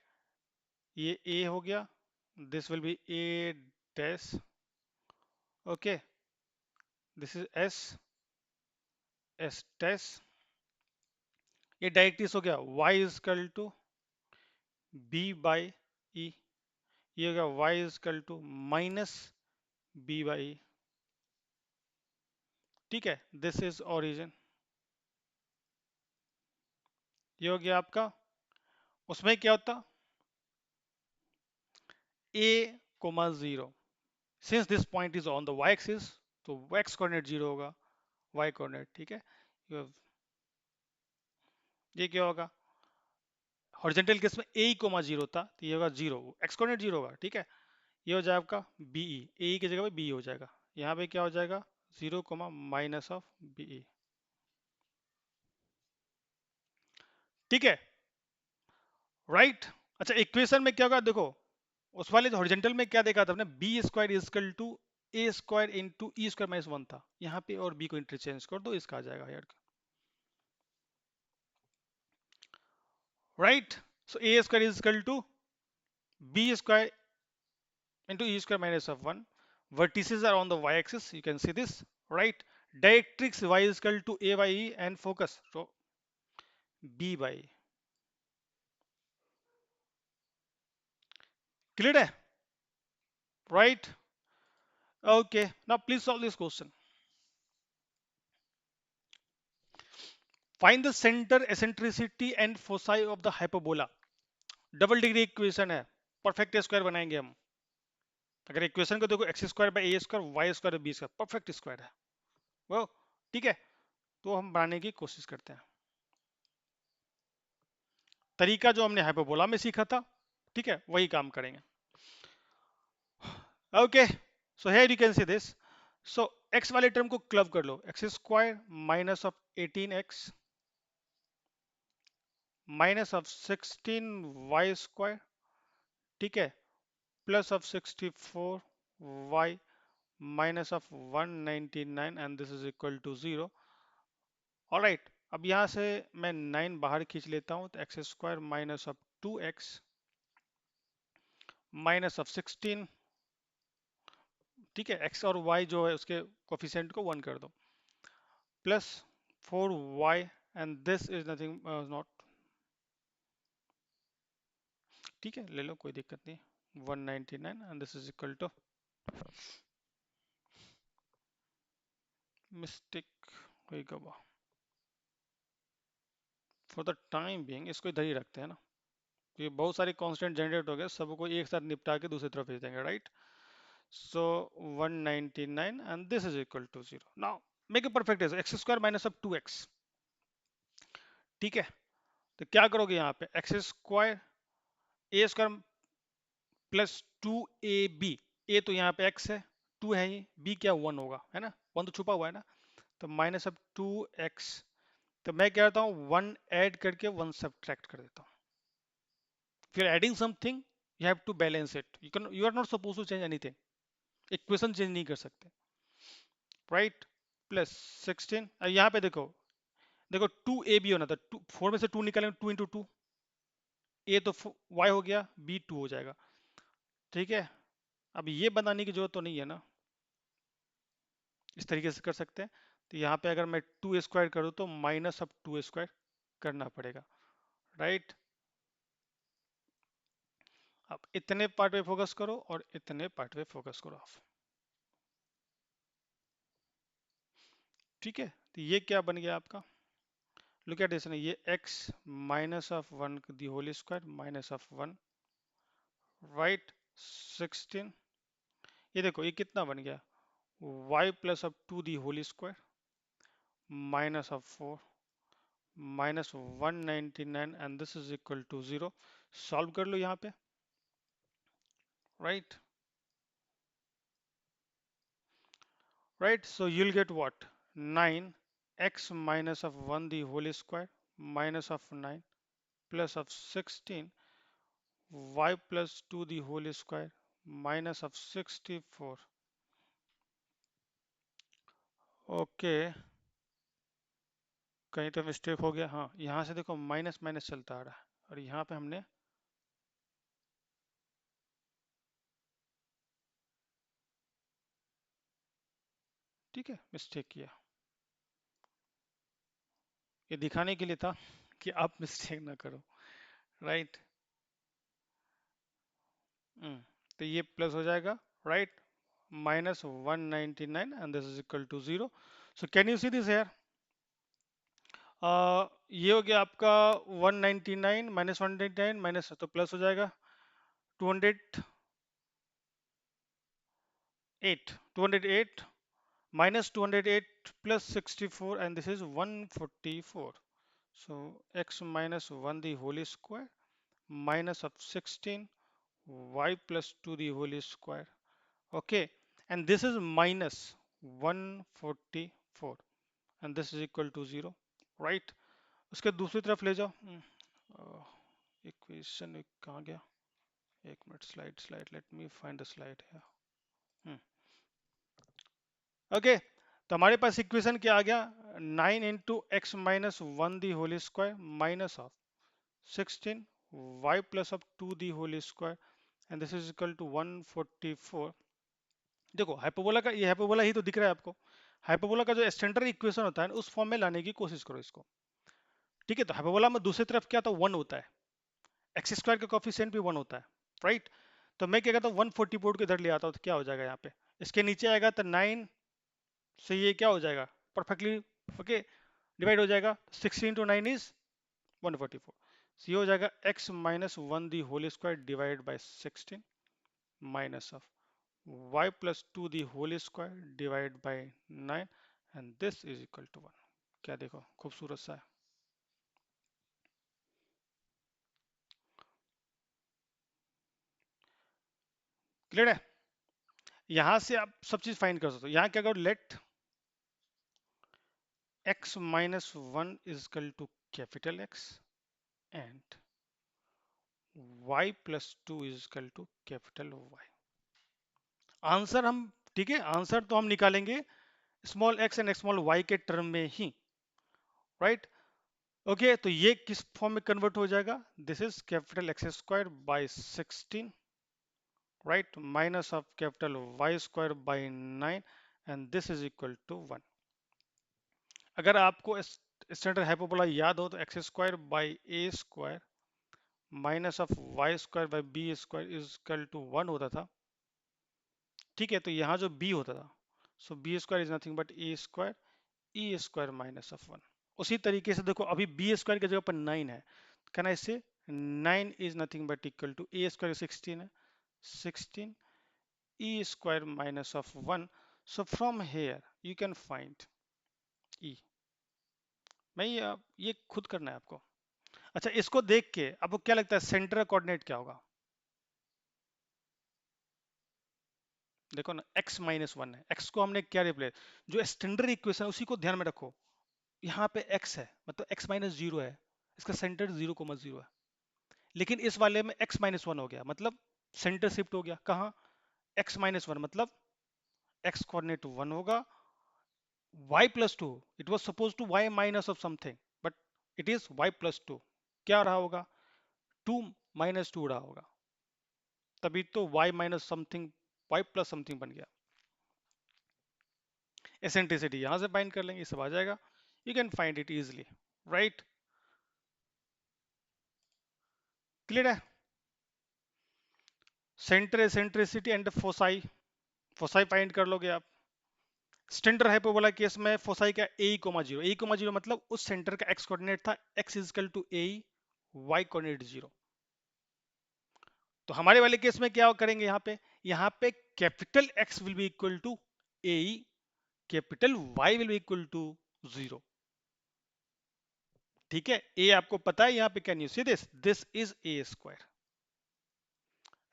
ये a हो गया, this will be a dash, okay, this is s dash, ये direct हो गया, y is equal to b by e, ये हो गया y is equal to minus b by e, ठीक है, this is origin, ये हो गया आपका, उसमें क्या होता, a comma 0, since this point is on the y axis, तो x कोऑर्डिनेट 0 होगा, y कोऑर्डिनेट, ठीक है। ये क्या होगा, हॉरिजॉन्टल केस में a कोमा 0 था, तो ये होगा 0, x कोऑर्डिनेट 0 होगा, ठीक है। ये हो जाएगा आपका बी ई, ए की जगह पे बी हो जाएगा, यहाँ पे क्या हो जाएगा 0 comma minus of b e, ठीक है, राइट। अच्छा, इक्वेशन में क्या होगा देखो, उस वाले हॉरिजॉन्टल में क्या देखा था हमने, b square is equal to a square into e square minus 1 था, यहाँ पे और बी को इंटरचेंज कर दो, इसका आ जाएगा यार, right? So a square is equal to b square into e square minus of 1. Vertices are on the y-axis. You can see this, right? Directrix y is equal to a by e and focus. So b by e. Clear है? Right? Okay. Now please solve this question. Find the center, eccentricity and foci of the hyperbola. Double degree equation है. Perfect square बनाएंगे हम. अगर equation को देखो x square by a square y square b square perfect square है वो. ठीक है, तो हम बनाने की कोशिश करते हैं. तरीका जो हमने हाइपरबोला में सीखा था, ठीक है, वही काम करेंगे. Okay, so here you can see this. So x वाले टर्म को क्लब कर लो. X square minus of 18x minus of 16y स्क्वायर, ठीक है, plus of 64y minus of 199 and this is equal to 0. Alright, अब यहां से मैं 9 बाहर खींच लेता हूं, तो x square minus of 2x minus of 16, ठीक है, x और y जो है उसके कोफिशिएंट को 1 कर दो, plus 4y and this is nothing not, ठीक है, ले लो कोई दिक्कत नहीं, 199 and this is equal to mistake कोई गवा. फॉर द टाइम बीइंग इसको इधर ही रखते हैं ना, क्योंकि बहुत सारे कांस्टेंट जनरेट हो गए, सबको एक साथ निपटा के दूसरी तरफ भेज देंगे, right? So 199 and this is equal to 0. Now make a perfect is x square minus of 2x. ठीक है, तो क्या करोगे यहाँ पे एक्स स्क्वायर ए स्क्वायर प्लस 2ab. ए तो यहाँ पे x है, 2 है, ये b क्या 1 होगा, है ना, 1 तो छुपा हुआ है ना, तो माइनस ऑफ 2x. तो मैं क्या करता हूँ 1 ऐड करके 1 सब्ट्रैक्ट कर देता हूँ. फिर adding something you have to balance it. You are not suppose to change anything. Equation change नहीं कर सकते, राइट? प्लस 16, यहाँ पे देखो, देखो 2ab होना था, 4 में से 2 निकालेंगे, 2 इंटू 2, ए तो y हो गया, b 2 हो जाएगा, ठीक है. अब ये बनाने की जरूरत तो नहीं है ना, इस तरीके से कर सकते हैं. तो यहाँ पे अगर मैं 2 स्क्वायर करूँ तो माइनस ऑफ 2 स्क्वायर करना पड़ेगा, राइट? अब इतने पार्ट पे फोकस करो और इतने पार्ट पे फोकस करो आप, ठीक है. तो ये क्या बन गया आपका, लुक एट दिस, ये x minus of 1 the whole square minus of 1, right? 16, ये देखो ये कितना बन गया, y plus of 2 the whole square minus of 4 minus 199 and this is equal to 0. Solve कर लो यहाँ पे, right? Right, so you'll get what, 9 x minus of 1 the whole square minus of 9 plus of 16 y plus 2 the whole square minus of 64. Okay, कहीं तो mistake हो गया. हाँ, यहाँ से देखो माइनस माइनस चलता आ रहा है और यहाँ पे हमने, ठीक है, मिस्टेक किया. ये दिखाने के लिए था कि आप मिस्टेक ना करो, राइट? तो ये प्लस हो जाएगा, right? minus 199 and this is equal to 0. So can you see this here? ये हो गया आपका 199 माइनस 199 माइनस, तो प्लस हो जाएगा 208, 208 minus 208 plus 64 and this is 144. So x minus 1 the whole square minus of 16 y plus 2 the whole square. Okay, and this is minus 144 and this is equal to 0, right? उसके दूसरी तरफ ले जाओ. Equation कहाँ गया, एक मिनट, slide slide, let me find the slide है. ओके, तो हमारे पास इक्वेशन क्या आ गया, 9 into x minus 1 the whole square minus of 16 y plus of 2 the whole square and this is equal to 144. देखो हाइपरबोला का ये हाइपरबोला ही तो दिख रहा है आपको। हाइपरबोला का जो स्टैंडर्ड इक्वेशन होता है ना, उस फॉर्म में लाने की कोशिश करो इसको। ठीक है, तो हाइपरबोला में दूसरी तरफ क्या था, 1 होता है, एक्स स्क्वायर का कोफिशिएंट भी 1 होता है, राइट। तो मैं क्या कहता हूँ 144 को इधर ले आता हूँ, तो क्या हो जाएगा यहाँ पे, इसके नीचे आएगा तो 9 से ये क्या हो जाएगा, परफेक्टली ओके डिवाइड हो जाएगा। 16 टू 9 इज 144। So ये हो जाएगा x minus one the whole square divide by 16 minus of y plus two the whole square divide by 9 and this is equal to 1। क्या देखो खूबसूरत सा है, क्लियर है। यहां से आप सब चीज फाइंड कर सकते हो। यहाँ क्या करो, let x minus one is equal to capital X and y plus two is equal to capital Y। Answer हम, ठीक है, आंसर तो हम निकालेंगे small x and small y के टर्म में ही, राइट। ओके, तो ये किस फॉर्म में कन्वर्ट हो जाएगा, this is capital x square by 16, right, minus of capital y square by 9 and this is equal to 1। अगर आपको स्टैंडर्ड हाइपरबोला याद हो तो x square by a square minus of y square by b square is equal to 1 होता था। ठीक है, तो यहाँ जो b होता था, so b square is nothing but a square e square minus of 1। उसी तरीके से देखो अभी बी स्क्वायर की जगह पर 9 है, कहना इससे 9 is nothing but equal to a square 16 है, 16 e square minus of 1। So from here you can find e। मैं ये खुद करना है आपको। अच्छा, इसको देख के आपको क्या लगता है सेंटर का कोऑर्डिनेट क्या होगा, देखो ना x माइनस वन है, x को हमने क्या रिप्लेस, जो स्टैंडर्ड इक्वेशन उसी को ध्यान में रखो। यहाँ पे x है मतलब x माइनस जीरो है, इसका सेंटर 0,0 है। लेकिन इस वाले में x माइनस वन हो गया मतलब सेंटर शिफ्ट हो गया कहाँ, x माइनस वन मतलब x कोऑर्डिनेट वन होगा, y plus 2, it was supposed to y minus of something but it is y plus 2। क्या रहा होगा, 2 minus 2 रहा होगा, तभी तो y minus something y plus something बन गया। एसेंट्रिसिटी यहां से फाइंड कर लेंगे, सब आ जाएगा, you can find it easily, right, clear है। Centre eccentricity and foci, foci find कर लोगे आप। स्टैंडर्ड हाइपरबोला केस में फोसाई का a comma zero, a comma zero मतलब उस सेंटर का एक्स कोऑर्डिनेट था x equal to a, y coordinate zero. तो हमारे वाले केस में क्या करेंगे, यहाँ पे capital x will be equal to a, capital y will be equal to zero. ठीक है, ए आपको पता है, यहाँ पे can you see this, this is a square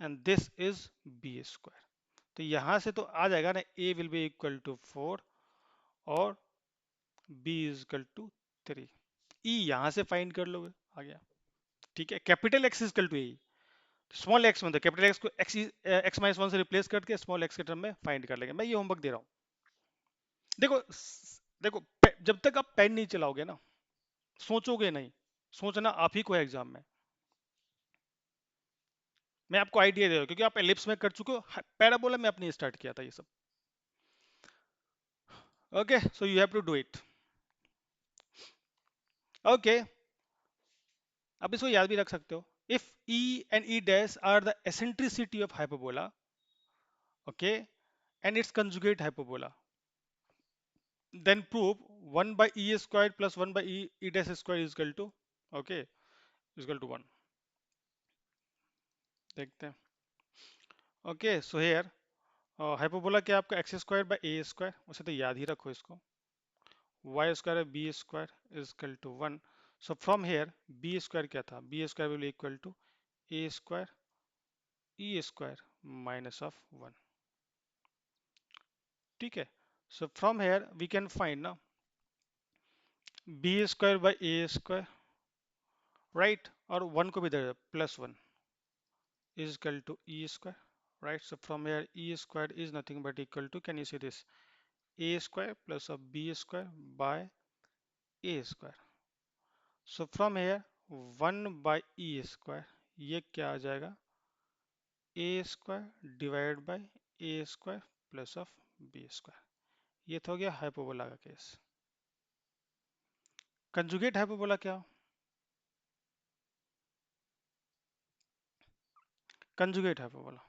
and this is b square. तो यहां से तो आ जाएगा ना, a will be equal to 4 और b is equal to 3। E यहां से फाइंड कर लोगे, आ गया। ठीक है, capital x is equal to a, small x मतलब कैपिटल एक्स को एक्स एक्स माइनस वन से रिप्लेस करके स्मॉल एक्स के टर्म में फाइंड कर लेंगे। मैं ये होमवर्क दे रहा हूँ। देखो देखो जब तक आप पेन नहीं चलाओगे ना, सोचोगे नहीं, सोचना आप ही को है एग्जाम में। मैं आपको आइडिया दे रहा हूँ क्योंकि आप एलिप्स में कर चुके हो, पैराबोला में आपने स्टार्ट किया था ये सब। Okay, so you have to do it. Okay, अब इसको याद भी रख सकते हो, if e and e dash are the eccentricity of hyperbola, okay, and its conjugate hyperbola, then prove 1 by e squared plus 1 by e dash square is equal to, okay, is equal to 1। देखते हैं। Okay, so here hyperbola क्या आपका x square by a square, उसे तो याद ही रखो इसको, y square b square is equal to 1। So from here b square क्या था, b square will equal to a square e square minus of 1। ठीक है, so from here we can find ना b square by a square, right, और 1 को भी दे plus 1 is equal to e square, right? So from here e square is nothing but equal to, can you see this, a square plus of b square by a square। So from here 1/e², ये क्या आ जाएगा, a² divide by a² plus of b²। ये तो हो गया hyperbola का case. Conjugate hyperbola क्या, conjugate hyperbola,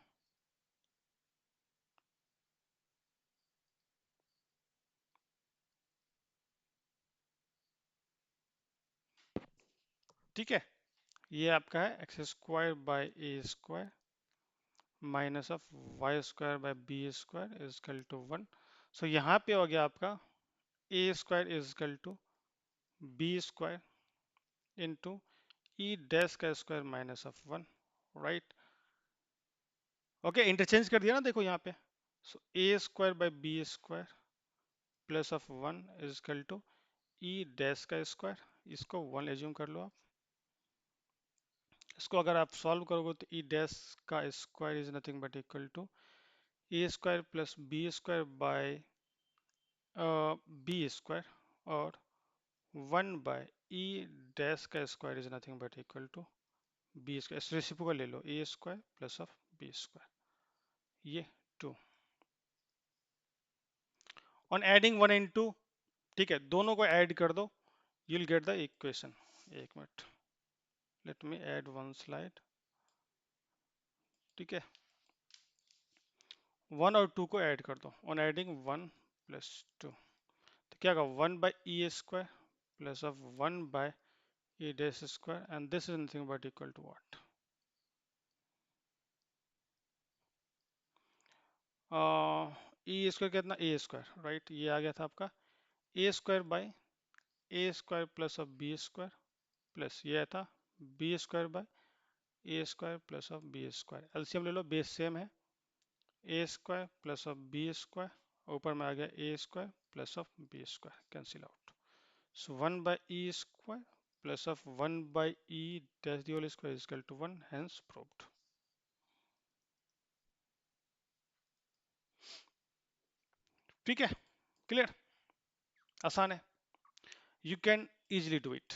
ठीक है, ये आपका है x² by a² minus of y² by b² equal to 1। सो यहाँ पे हो गया आपका a² equal to b² into e dash का square minus of 1, right. Okay, interchange कर दिया ना, देखो यहाँ पे। So a² by b² plus of 1 equal to e dash का स्क्वायर, इसको 1 एज्यूम कर लो आप। इसको अगर आप सॉल्व करोगे तो ई डैश का square is nothing but equal to a² plus b² by b² और 1/e डैश का square is nothing but equal to b²। इस रेसिप्रोकल ले लो, a² प्लस ऑफ b², ये 2 ऑन एडिंग 1 एंड 2। ठीक है, दोनों को ऐड कर दो, you'll get the equation। एक minute, let me add one slide। ठीक है, 1 और 2 को ऐड कर दो, ऑन एडिंग 1 प्लस 2 तो क्या होगा, 1/e² plus of 1/e dash square and this is nothing but equal to what, e² कितना, a², राइट। ये आ गया था आपका a² by a² plus of b² plus ये था b² by a² plus of b²। LCM ले लो, base same है, a² plus of b², ऊपर में आ गया a² plus of b², cancel out. So 1/e² plus of 1/e dash the whole square is equal to 1, hence proved. ठीक है, clear, आसान है, you can easily do it.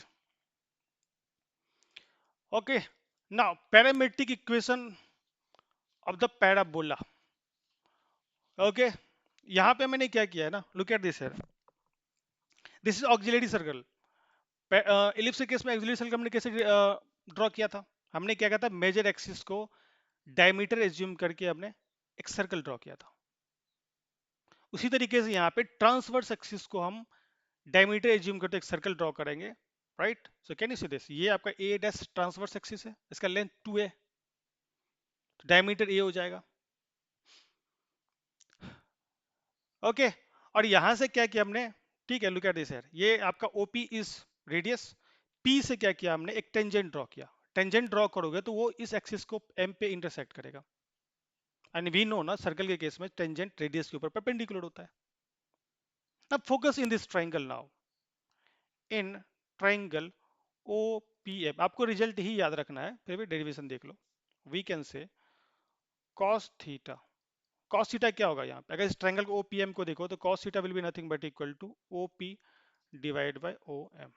Okay, now parametric equation of the parabola. Okay, यहां पे मैंने क्या किया है ना, look at this here, this is auxiliary circle. Ellipse के केस में ऑक्सिलरी सर्कल हमने कैसे ड्रॉ किया था, हमने क्या किया था, मेजर एक्सिस को डायमीटर एज्यूम करके हमने एक सर्कल ड्रॉ किया था। उसी तरीके से यहाँ पे ट्रांसवर्स एक्सिस को हम डायमीटर एज्यूम करते एक सर्कल ड्रॉ करेंगे, right. So can you see this, ये आपका ए डैश ट्रांसवर्स एक्सिस है, इसका लेंथ 2 है, डायमीटर ए हो जाएगा। ओके, और यहां से क्या किया हमने, ठीक है, लुक एट दिस हियर, ये आपका ओपी इज रेडियस, पी से क्या किया हमने, एक टेंजेंट ड्रॉ किया। टेंजेंट ड्रॉ करोगे तो वो इस एक्सिस को एम पे इंटरसेक्ट करेगा, एंड वी नो ना, सर्कल के केस में टेंजेंट रेडियस के ऊपर परपेंडिकुलर होता है। अब focus in this triangle now, in triangle O P F, आपको रिजल्ट ही याद रखना है, फिर भी डेरिवेशन देख लो। We can say cos theta, cos theta क्या होगा यहाँ पे, अगर इस ट्राइंगल को ओपीएम को देखो तो cos theta will be nothing but equal to OP divide by O M.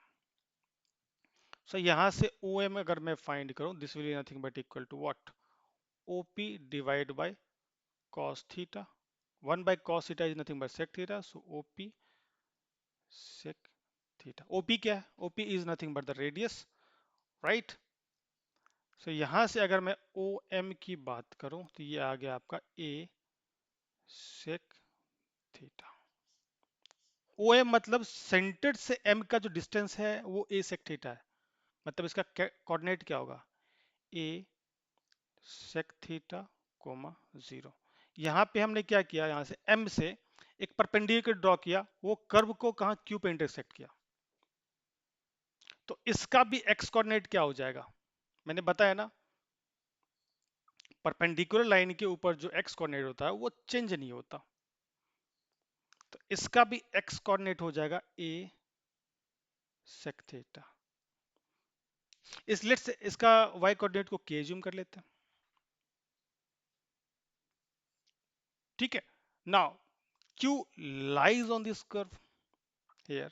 So यहाँ से ओ एम अगर मैं फाइंड करूँ, this will be nothing but equal to what, OP divide by cos theta, 1 by cos theta is nothing but sec theta, so OP sec theta। OP क्या है, OP is nothing but the radius, right। so यहाँ से अगर मैं OM की बात करूं तो ये आ गया आपका A sec theta। OM मतलब सेंटर से M का जो डिस्टेंस है वो A sec theta है, मतलब इसका कोऑर्डिनेट क्या होगा, A sec theta कोमा 0। यहाँ पे हमने क्या किया, यहाँ से M से एक परपेंडिकुलर ड्रॉ किया, वो कर्व को कहा Q पे इंटरसेक्ट किया, तो इसका भी एक्स कोऑर्डिनेट क्या हो जाएगा, मैंने बताया ना, परपेंडिकुलर लाइन के ऊपर जो एक्स कोऑर्डिनेट होता है वो चेंज नहीं होता, तो इसका भी एक्स कोऑर्डिनेट हो जाएगा ए सेक थीटा। इस लेट से इसका वाई कोऑर्डिनेट को के ज्यूम कर लेते हैं, ठीक है। Now Q lies on this curve here,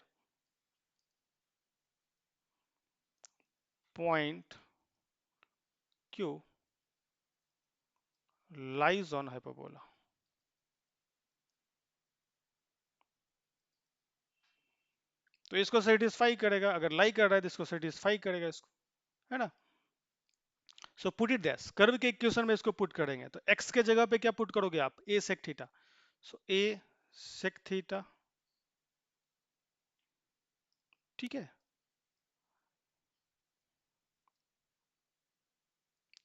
point Q lies on hyperbola. तो इसको सेटिस्फाई करेगा, अगर लाई कर रहा है तो इसको सेटिस्फाई करेगा इसको, है ना। So put it these, curve के इक्वेशन में इसको पुट करेंगे तो x के जगह पे क्या पुट करोगे आप, a sec theta. So a sec theta, ठीक है।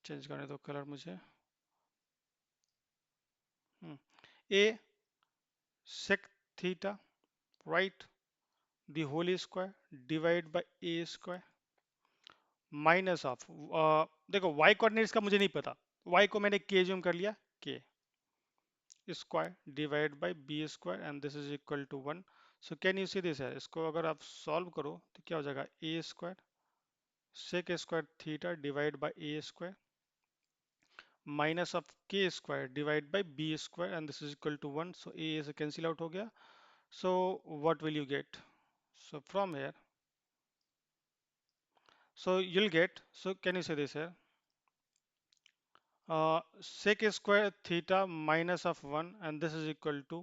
चेंज करने दो कलर मुझे। a sec theta, right, the whole square divide by a square minus of, देखो y कोऑर्डिनेट्स का मुझे नहीं पता, y को मैंने k ज्यूम कर लिया, k square divide by b square and this is equal to 1। So can you see this है, इसको अगर आप सॉल्व करो तो क्या हो जाएगा, a square sec square theta divide by a square minus of के square divide by b square and this is equal to 1। So a से कैंसिल आउट हो गया। So what will you get, so from here, so you'll get, so can you say this here, sec square theta minus of 1 and this is equal to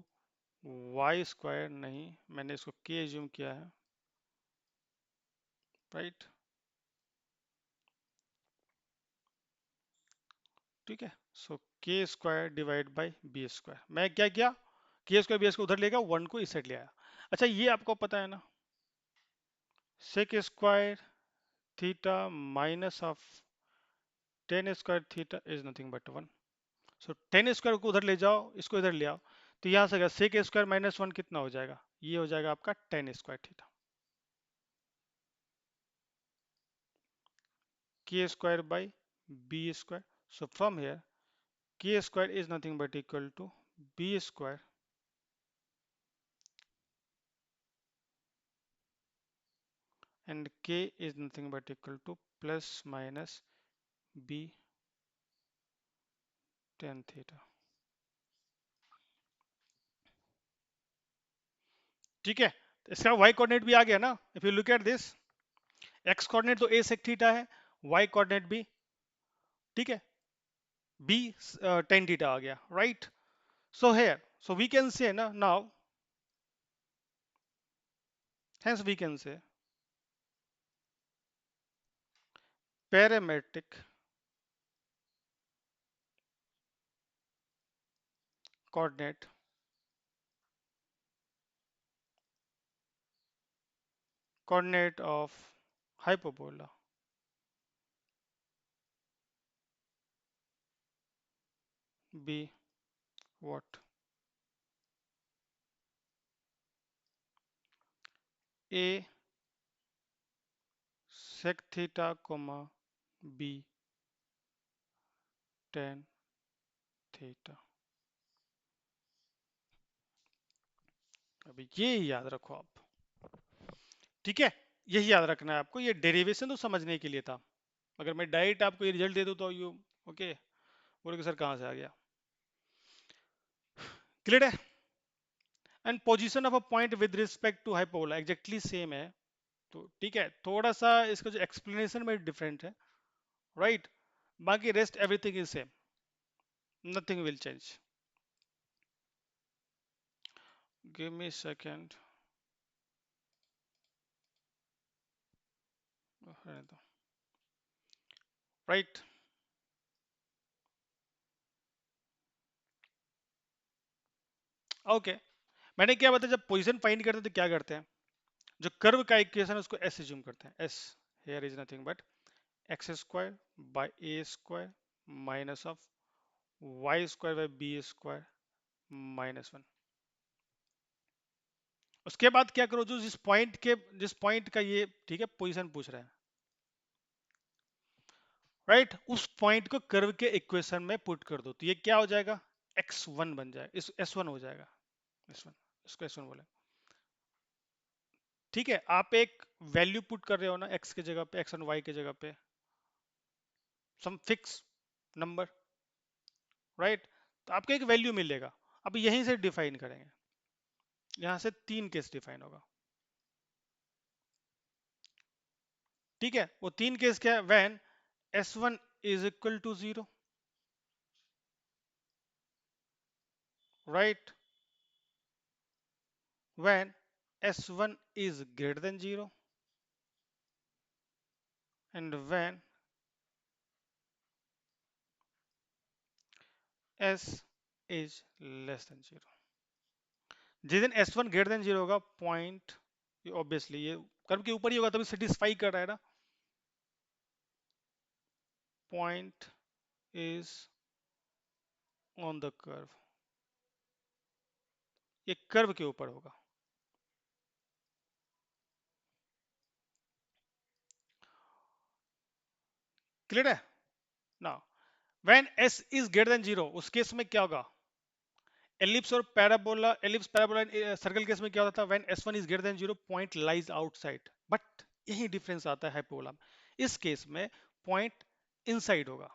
y square, नहीं मैंने इसको k assume किया है, right, ठीक है। So k square divide by b square, मैं क्या किया, के स्क्वायर बी स्क्वायर उधर लेगा, 1 को इस साइड ले आया। अच्छा ये आपको पता है ना, sec square theta minus of tan square theta is nothing but 1। So tan square को उधर ले जाओ, इसको इधर ले आओ, तो यहाँ से सेक स्क्वायर माइनस 1 कितना हो जाएगा, ये हो जाएगा आपका tan square theta, k square by b square. So from here k square is nothing but equal to b square and k is nothing but equal to plus minus b tan theta, ठीक है। तो इसका y coordinate भी आ गया ना, if you look at this, x coordinate तो a sec theta है, y कोऑर्डिनेट भी, ठीक है, b tan थीटा आ गया, right. So here, so we can say ना now, hence we can say parametric coordinate of hyperbola be what, a sec theta comma b tan theta। अभी ये याद रखो आप, ठीक है, यही याद रखना है आपको, ये डेरिवेशन तो समझने के लिए था। अगर मैं डायरेक्ट आपको ये रिजल्ट दे दूं तो यू ओके बोलोगे सर कहाँ से आ गया, क्लियर है। And position of a point with respect to hyperbola exactly same है, तो ठीक है, थोड़ा सा इसका जो एक्सप्लेनेशन में डिफरेंट है, राइट, बाकी rest everything is same, nothing will change. Give me second, right. Okay, मैंने क्या बताया, जब पोजीशन फाइंड करते हैं तो क्या करते हैं, जो कर्व का इक्वेशन है उसको एस एज्यूम करते हैं, S here is nothing but x square by a square minus of y square by b square minus 1। उसके बाद क्या करो, जो जिस पॉइंट का ये ठीक है पोजीशन पूछ रहे हैं, राइट, उस पॉइंट को कर्व के इक्वेशन में पुट कर दो, तो ये क्या हो जाएगा, x1 बन जाएगा, इस s1 हो जाएगा, s1, इसको s1 बोले, ठीक है। आप एक वैल्यू पुट कर रहे हो ना x के जगह पे, x और y के जगह पे सम फिक्स नंबर, राइट, तो आपको एक वैल्यू मिलेगा। अब यहीं से डिफाइन करेंगे, यहां से तीन केस डिफाइन होगा, ठीक है, वो तीन केस क्या है, when S1 is equal to zero, right, when S1 is greater than 0 and when S is less than 0। जिस दिन S1 greater than 0 होगा, पॉइंट, ऑब्वियसली ये कर्व के ऊपर ही होगा, तभी सेटिस्फाई कर रहा है ना, point is on the curve, ये कर्व के ऊपर होगा। क्लियर है ना। When S is greater then 0, उस केस में क्या होगा, एलिप्स और parabola, ellipse parabola circle case में क्या होता था, when S1 is greater then 0 point lies outside, but यही डिफरेंस आता है हाइपरबोला में, इस केस में पॉइंट इनसाइड होगा।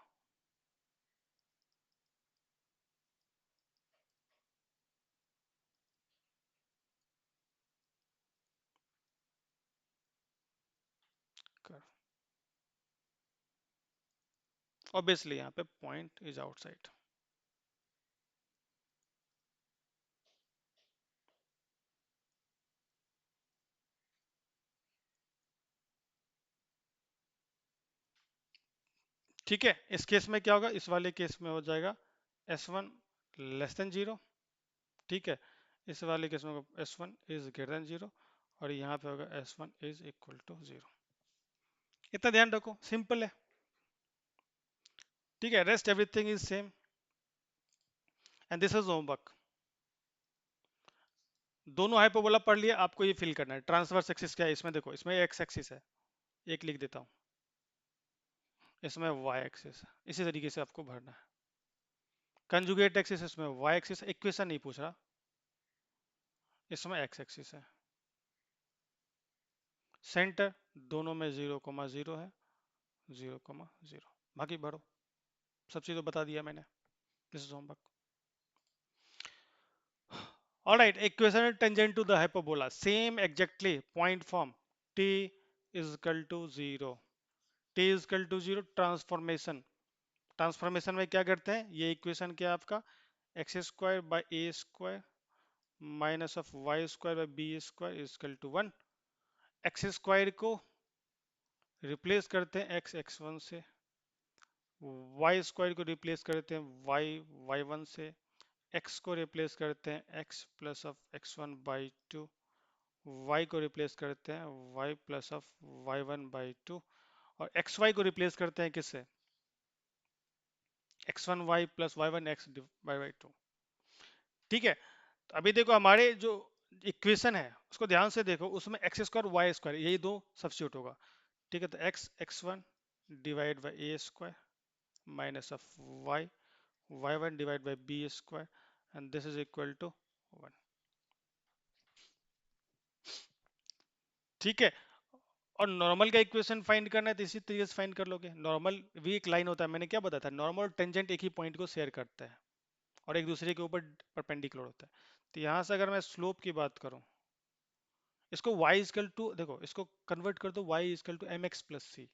ऑब्वियसली यहाँ पे पॉइंट इज आउटसाइड। ठीक है, इस केस में क्या होगा, इस वाले केस में हो जाएगा S1 लेस देन 0, ठीक है, इस वाले केस में होगा S1 इज ग्रेटर देन 0, और यहाँ पे होगा S1 इज इक्वल टू 0। इतना ध्यान रखो, सिंपल है, ठीक है, rest everything is same and this is homework. दोनों हाइपरबोला पढ़ लिया, आपको ये फिल करना है। ट्रांसवर्स एक्सिस क्या है, इसमें देखो, इसमें एक्स एक्सिस है, एक लिख देता हूँ, इसमें वाई एक्सिस है, इसी तरीके से आपको भरना है। कंजुगेट एक्सिस, इसमें वाई एक्सिस, इक्वेशन नहीं पूछ रहा, इसमें एक्स एक्सिस है। सेंटर दोनों में 0,0 है, 0,0, बाकी भरो, सब चीज़ तो बता दिया मैंने, this is homework. Alright, equation tangent to the hyperbola, same exactly point form, t is equal to 0, t is equal to 0, transformation, transformation में क्या करते हैं, ये इक्वेशन क्या है आपका, x square by a square minus of y square by b square is equal to 1। X square को रिप्लेस करते हैं एक्स एक्स वन से, वाई स्क्वायर को रिप्लेस करते हैं वाई वाई वन से, एक्स को रिप्लेस करते हैं x plus of x one by two, y को रिप्लेस करते हैं y plus of y one by two, और एक्स वाई को रिप्लेस करते हैं किससे, x one y plus y one x y by two. ठीक है, तो अभी देखो हमारे जो इक्वेशन है उसको ध्यान से देखो, उसमें एक्स स्क्वायर वाई स्क्वायर यही दो सब्स्टिट्यूट होगा। ठीक है, तो x x one divide by a square minus of y y one divide by b square and this is equal to 1। ठीक है, और नॉर्मल का इक्वेशन फाइंड करना है तो इसी तरीके से फाइंड कर लोगे। नॉर्मल भी एक लाइन होता है, मैंने क्या बताया था, नॉर्मल टेंजेंट एक ही पॉइंट को शेयर करता है और एक दूसरे के ऊपर परपेंडिकुलर होता है। तो यहाँ से अगर मैं स्लोप की बात करूँ, इसको y इजकल टू, देखो इसको कन्वर्ट कर दो, y equal to m x plus c,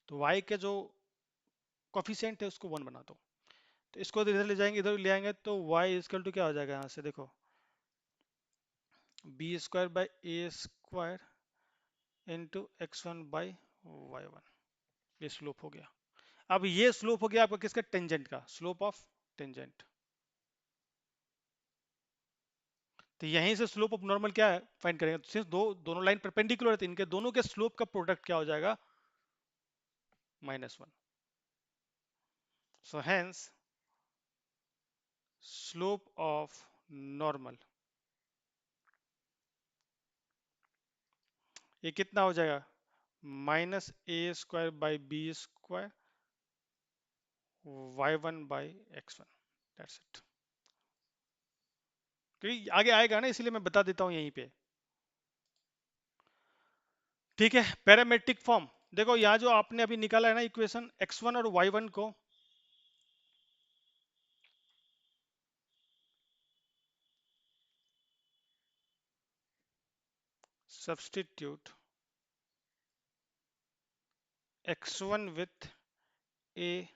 तो y के जो कॉफिशिएंट है उसको 1 बना दो, तो इसको इधर ले जाएंगे, इधर ले आएंगे, तो y इजकल टू क्या हो जाएगा, यहाँ से देखो b square by a square into x one by y one, ये स्लोप हो गया। अब ये स्लोप हो गया आपका किसका, टेंजेंट का, स्लोप ऑफ टेंजेंट। तो यहीं से स्लोप ऑफ नॉर्मल क्या है फाइंड करेंगे, तो सिंस दोनों लाइन परपेंडिकुलर है तो इनके दोनों के स्लोप का प्रोडक्ट क्या हो जाएगा, -1। So hence slope of normal, ये कितना हो जाएगा, minus a square by b square y one by x one, that's it. क्योंकि आगे आएगा ना, इसलिए मैं बता देता हूँ यहीं पे। ठीक है, पैरामेट्रिक फॉर्म देखो, यहाँ जो आपने अभी निकाला है ना इक्वेशन, x1 और y1 को substitute x1 with a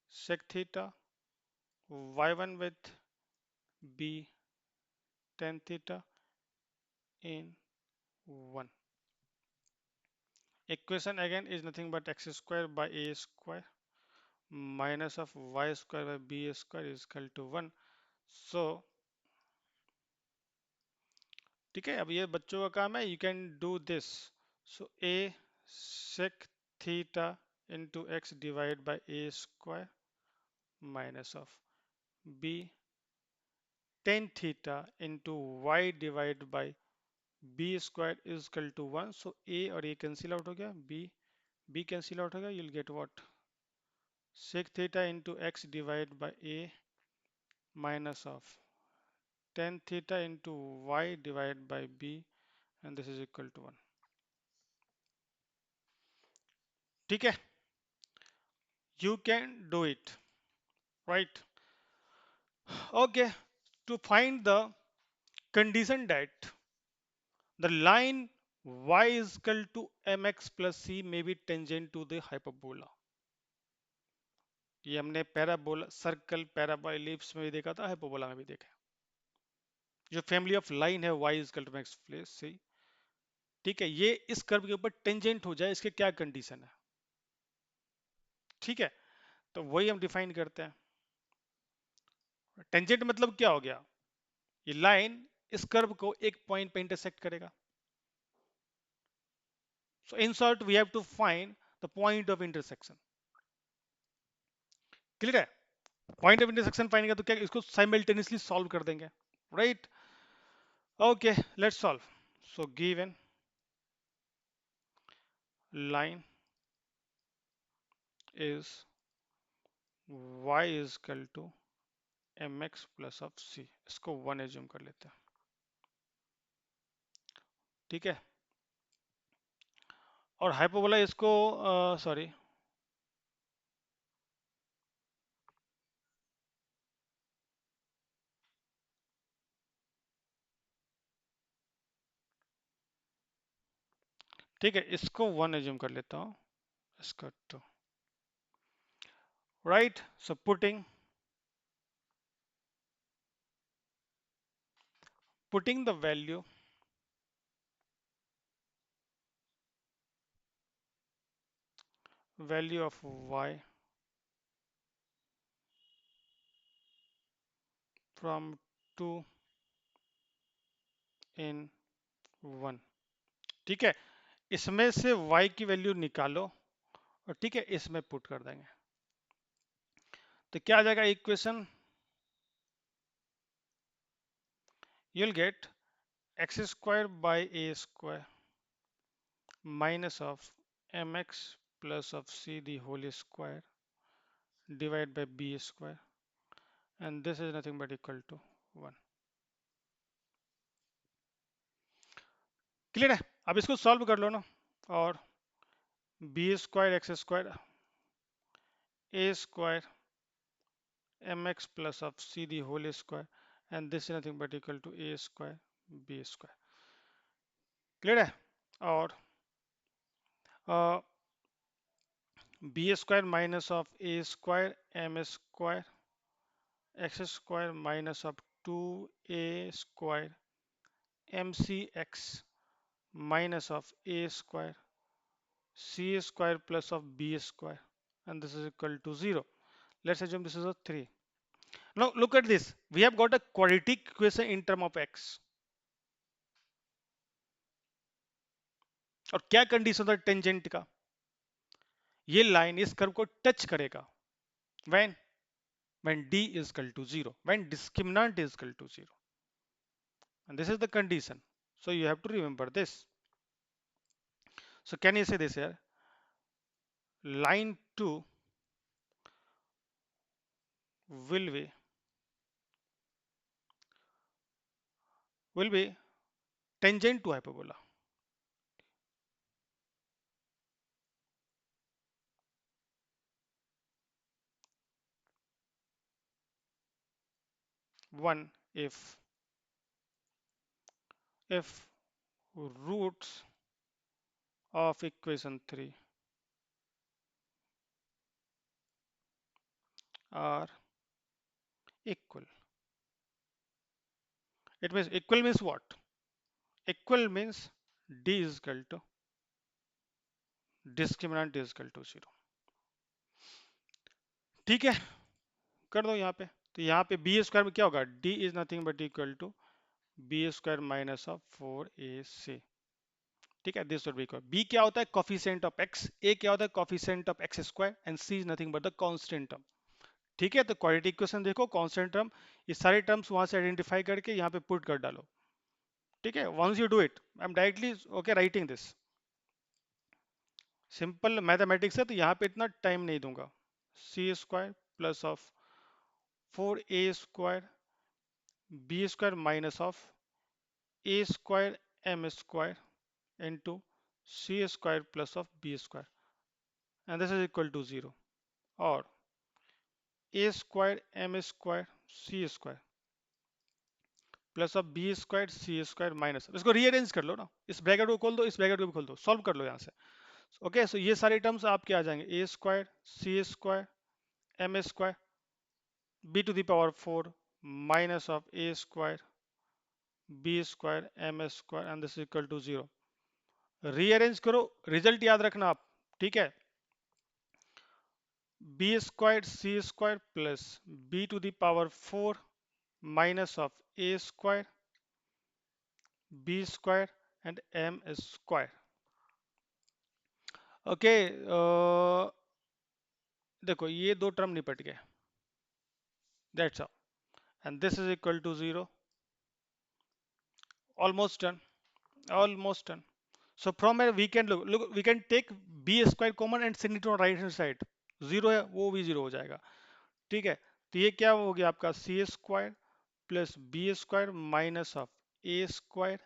sec theta, y1 with b tan theta in 1. Equation again is nothing but x square by a square minus of y square by b square is equal to 1. So ठीक है, अब ये बच्चों का काम है, you can do this. So a sec theta into x divided by a square minus of b tan theta into y divided by b square is equal to 1. So a और a cancel out हो गया, b cancel out हो गया, you'll get what? Sec theta into x divided by a minus of tan theta into y divided by b, and this is equal to 1. ठीक है, you can do it, right? Okay, to find the condition that the line y is equal to mx plus c may be tangent to the hyperbola. ये हमने parabola, circle, parabola, ellipse में भी देखा था, hyperbola में भी देखा. जो फैमिली ऑफ लाइन है y is equal to mx plus c, ठीक है, ये इस कर्व के ऊपर टेंजेंट हो जाए, इसके क्या कंडीशन है? ठीक है, तो वही हम डिफाइन करते हैं. टेंजेंट मतलब क्या हो गया? ये लाइन इस कर्व को एक पॉइंट पे इंटरसेक्ट करेगा. So in short, we have to find the point of intersection. Clear है? पॉइंट ऑफ इंटरसेक्शन फाइंड किया तो क्या इसको साइमल्टेनियसली सॉल्व कर देंगे, right? Okay, let's solve. So given line is y is equal to mx plus of c. इसको 1 assume कर लेते हैं, ठीक है. और हाइपरबोला इसको सॉरी ठीक है, इसको 1 एज्यूम कर लेता हूँ, इसका 2, right. So putting the value of y from 2 in 1, ठीक है. इसमें से y की वैल्यू निकालो और ठीक है इसमें पुट कर देंगे, तो क्या आ जाएगा equation? you'll get x square by a square minus of mx plus of c the whole square divided by b square, and this is nothing but equal to 1. Clear है? अब इसको सॉल्व कर लो ना, और b square x square a square mx plus of c the whole square, and this is nothing but equal to a square b square. Clear है? और b square minus of a square m square x square minus of 2a square m c x minus of a square c square plus of b square, and this is equal to 0. Let's assume this is a 3. Now look at this, we have got a quadratic equation in term of x. और क्या condition था tangent का? ये line इस curve को touch करेगा when d is equal to 0, when discriminant is equal to 0, and this is the condition. So you have to remember this. So can you say this here? Line 2 will be tangent to hyperbola. One, if roots of equation 3 are equal. It means equal means what? Equal means d is equal to discriminant is equal to 0. ठीक है, कर दो यहाँ पे. तो यहाँ पे B square में क्या होगा? D is nothing but equal to b square minus of 4ac. ठीक है, this would be equal. B क्या होता है? Coefficient of x. ए क्या होता है? Coefficient of x square. And c is nothing but the constant term. ठीक है, तो क्वाड्रेटिक इक्वेशन देखो, कांस्टेंट टर्म, ये सारे टर्म्स वहां से आइडेंटिफाई करके यहाँ पे पुट कर डालो. ठीक है, once you do it, I am directly okay writing this. Simple mathematics है तो यहाँ पे इतना टाइम नहीं दूंगा. C square plus of 4a² b² minus of a² m² into c² plus of b², and this is equal to 0. और a² m² c² plus of b² c² minus, इसको rearrange कर लो ना, इस ब्रैकेट को खोल दो, इस ब्रैकेट को भी खोल दो, सॉल्व कर लो यहाँ से. ओके, सो ये सारे टर्म्स आपके आ जाएंगे. a² c² m² b to the power 4 minus of a² b² m² and this is equal to 0. Rearrange करो, रिजल्ट याद रखना आप. ठीक है, b² c² plus b to the power 4 minus of a² b² and m². Okay, देखो ये दो term निपट गए. That's all. And this is equal to 0. Almost done, almost done. So from here we can look we can take b² common and send it on right hand side. 0 है वो भी 0 हो जाएगा. ठीक है, तो ये क्या हो गया आपका? c² plus b² minus of a²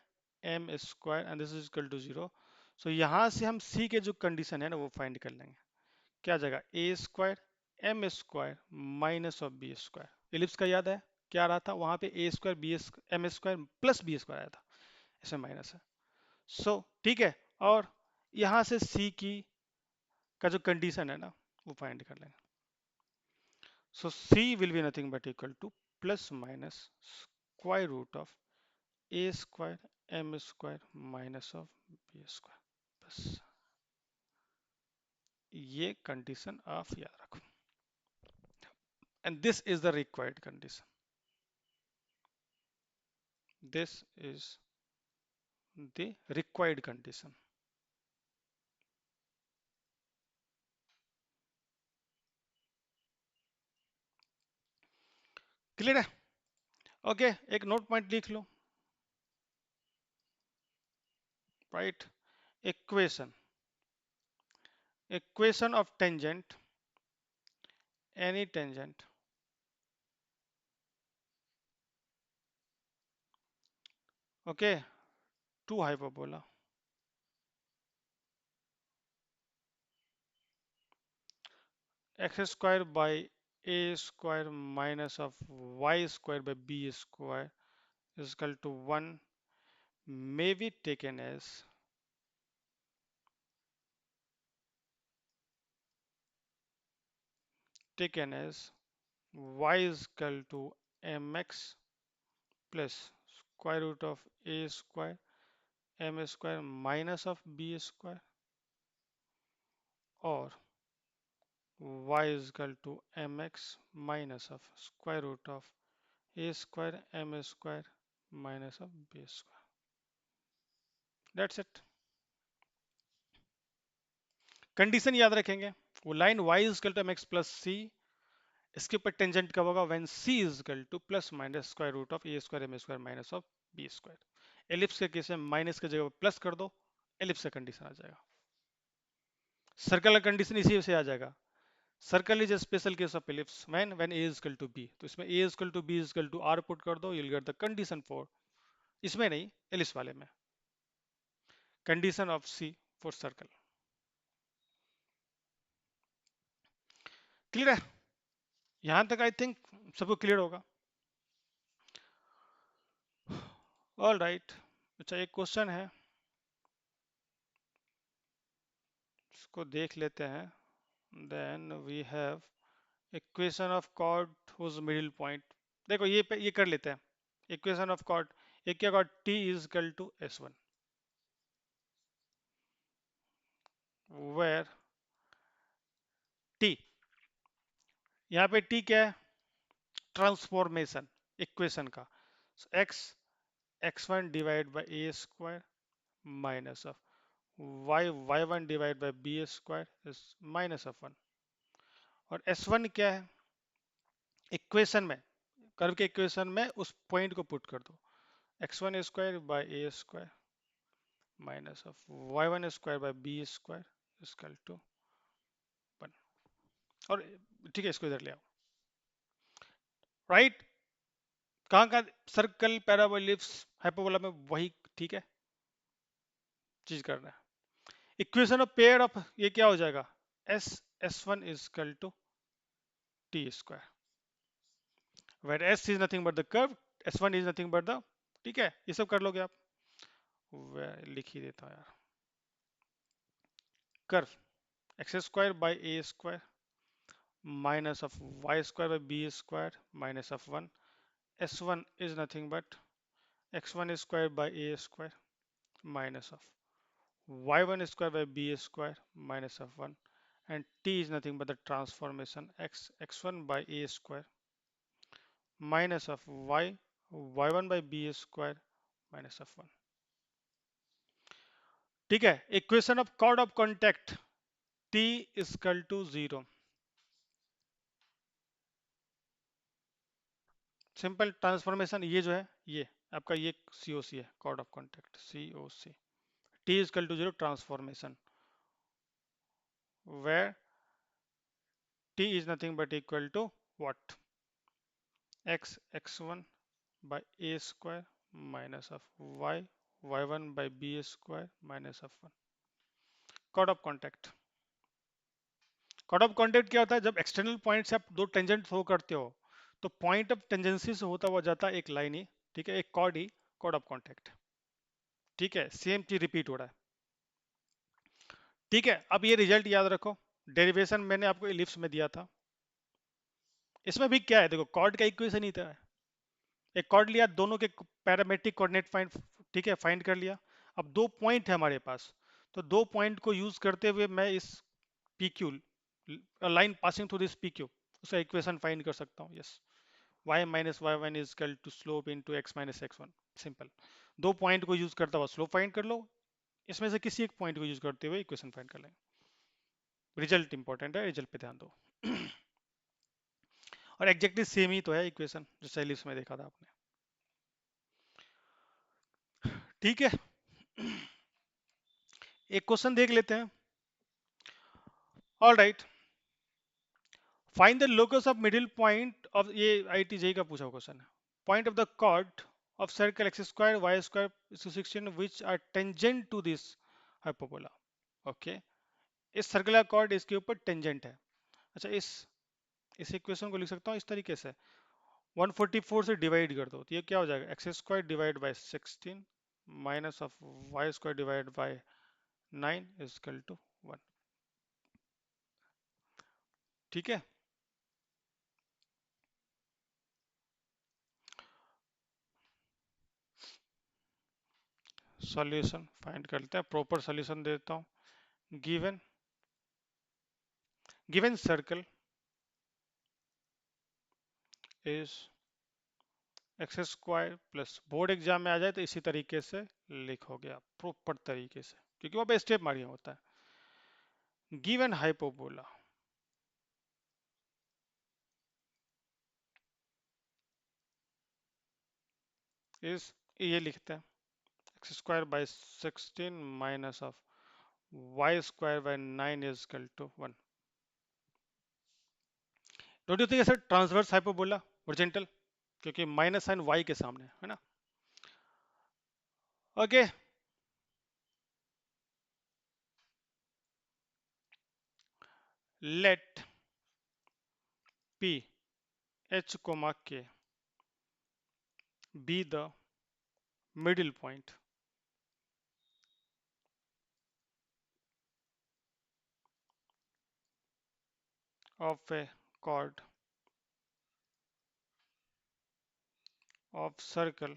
m² and this is equal to 0. So यहाँ से हम c के जो कंडीशन है ना वो फाइंड कर लेंगे. क्या आ जाएगा? a² m² minus of b². Ellipse का याद है क्या आ रहा था वहां पे? a² b m² plus b² आया था, इसमें माइनस है. सो ठीक है, और यहां से सी की का जो कंडीशन है ना वो फाइंड कर लेंगे. So c will be nothing but equal to plus minus square root of a² m² minus of b². बस ये कंडीशन आप याद रखो, and this is the required condition. This is the required condition. Clear है? Okay, एक note point लिख लो. Right, equation equation of tangent, any tangent, okay, to hyperbola x² by a² minus of y² by b² is equal to 1 may be taken as y is equal to mx plus square root of a² m² minus of b² or y is equal to mx minus of square root of a² m² minus of b². That's it. Condition याद रखेंगे, वो line y is equal to mx plus c, इसके ऊपर tangent कब होगा? When c is equal to plus minus square root of a² m² minus of b². Ellipse के case में minus की जगह प्लस कर दो, एलिप्स का कंडीशन आ जाएगा. सर्कल का कंडीशन इसी से आ जाएगा. Circle is a special case of ellipse when a is equal to b. तो इसमें a is equal to b is equal to r put कर दो, you will get the condition for, इसमें नहीं एलिप्स वाले में, condition of c for circle. Clear है? यहां तक आई थिंक सबको क्लियर होगा. All right. अच्छा, एक क्वेश्चन है, इसको देख लेते हैं. Then we have equation of chord whose middle point, देखो ये कर लेते हैं। इक्वेशन ऑफ कॉर्ड, ये क्या chord, t is equal to S1 where t, यहाँ पे टी क्या है, ट्रांसफॉर्मेशन इक्वेशन का, x x1 divide by a square minus of y1 divide by b square is minus of 1, और S1 क्या है, इक्वेशन में, कर्व के इक्वेशन में उस पॉइंट को पुट कर दो, x1 square by a square minus of y1 square by b square equal to 1। और ठीक है, इसको इधर ले आओ, राइट। कहाँ का सर्कल, पैराबोलिप्स, हाइपरबोला में वही, ठीक है, चीज करना है। इक्वेशन ऑफ पेयर ऑफ, ये क्या हो जाएगा, S1 is equal to t square, where S is nothing but the curve, S1 is nothing but the, ठीक है, ये सब कर लोगे आप, लिख ही देता हूँ यार, curve x square by a square minus of y square by b square minus of 1, S1 is nothing but x1 square by a square minus of y1 square by b square minus of 1, and t is nothing but the transformation x1 by a square minus of y1 by b square minus of 1। ठीक है, equation of chord of contact t equal to 0, simple transformation, ये जो है ये आपका ये COC है, chord of contact COC, t equal to 0 transformation where t is nothing but equal to what, x1 by a square minus of y1 by b square minus of 1। Chord of contact, chord of contact क्या होता है, जब external point से आप दो tangent throw करते हो तो पॉइंट ऑफ टेंजेंसी से होता हुआ जाता है एक लाइन ही, ठीक है, एक कॉर्ड ही, कॉर्ड ऑफ कॉन्टेक्ट, ठीक है, सेम चीज रिपीट हो रहा है, ठीक है। अब ये रिजल्ट याद रखो, डेरिवेशन मैंने आपको इलिप्स में दिया था, इसमें भी क्या है, देखो कॉर्ड का इक्वेशन ही था, एक कॉर्ड लिया, दोनों के पैरामेट्रिक कोऑर्डिनेट फाइंड, ठीक है, फाइंड कर लिया। अब दो पॉइंट है हमारे पास, तो दो पॉइंट को यूज करते हुए मैं इस P Q, line passing through this P Q, उसका इक्वेशन फाइंड कर सकता हूँ, yes, y minus y one is equal to slope into x minus x1, simple. दो पॉइंट को यूज करता हुआ स्लोप फाइंड कर लो, इसमें से किसी एक पॉइंट को यूज करते हुए इक्वेशन फाइंड कर लेंगे। रिजल्ट इंपॉर्टेंट है, रिजल्ट पे ध्यान दो। और एग्जैक्टली सेम ही तो है इक्वेशन जो सेलिस में देखा था आपने, ठीक है। एक क्वेश्चन देख लेते हैं, all right, find the locus of middle point of, ये IIT JEE का पूछा क्वेश्चन है, point of the chord of circle x square y square 16 which are tangent to this hyperbola, okay, इस सर्कुलर कॉर्ड इसके ऊपर tangent है। अच्छा, इस इक्वेशन को लिख सकता हूँ इस तरीके से, 144 से डिवाइड कर दो तो ये क्या हो जाएगा, x square divide by 16 minus of y square divide by 9 is equal to 1, ठीक है। सॉल्यूशन फाइंड करते हैं, प्रॉपर सॉल्यूशन देता हूँ। Given circle is x square plus, board exam में आ जाए तो इसी तरीके से लिखोगे आप, प्रॉपर तरीके से, क्योंकि वहाँ पे स्टेप मारिया होता है। गिवन हाइपोबोला इज, ये लिखते हैं x square by 16 minus of y square by 9 is equal to 1। Don't you think sir transverse hyperbola horizontal, क्योंकि माइनस साइन वाई के सामने है ना, okay. Let P h comma k be the middle point of a chord of circle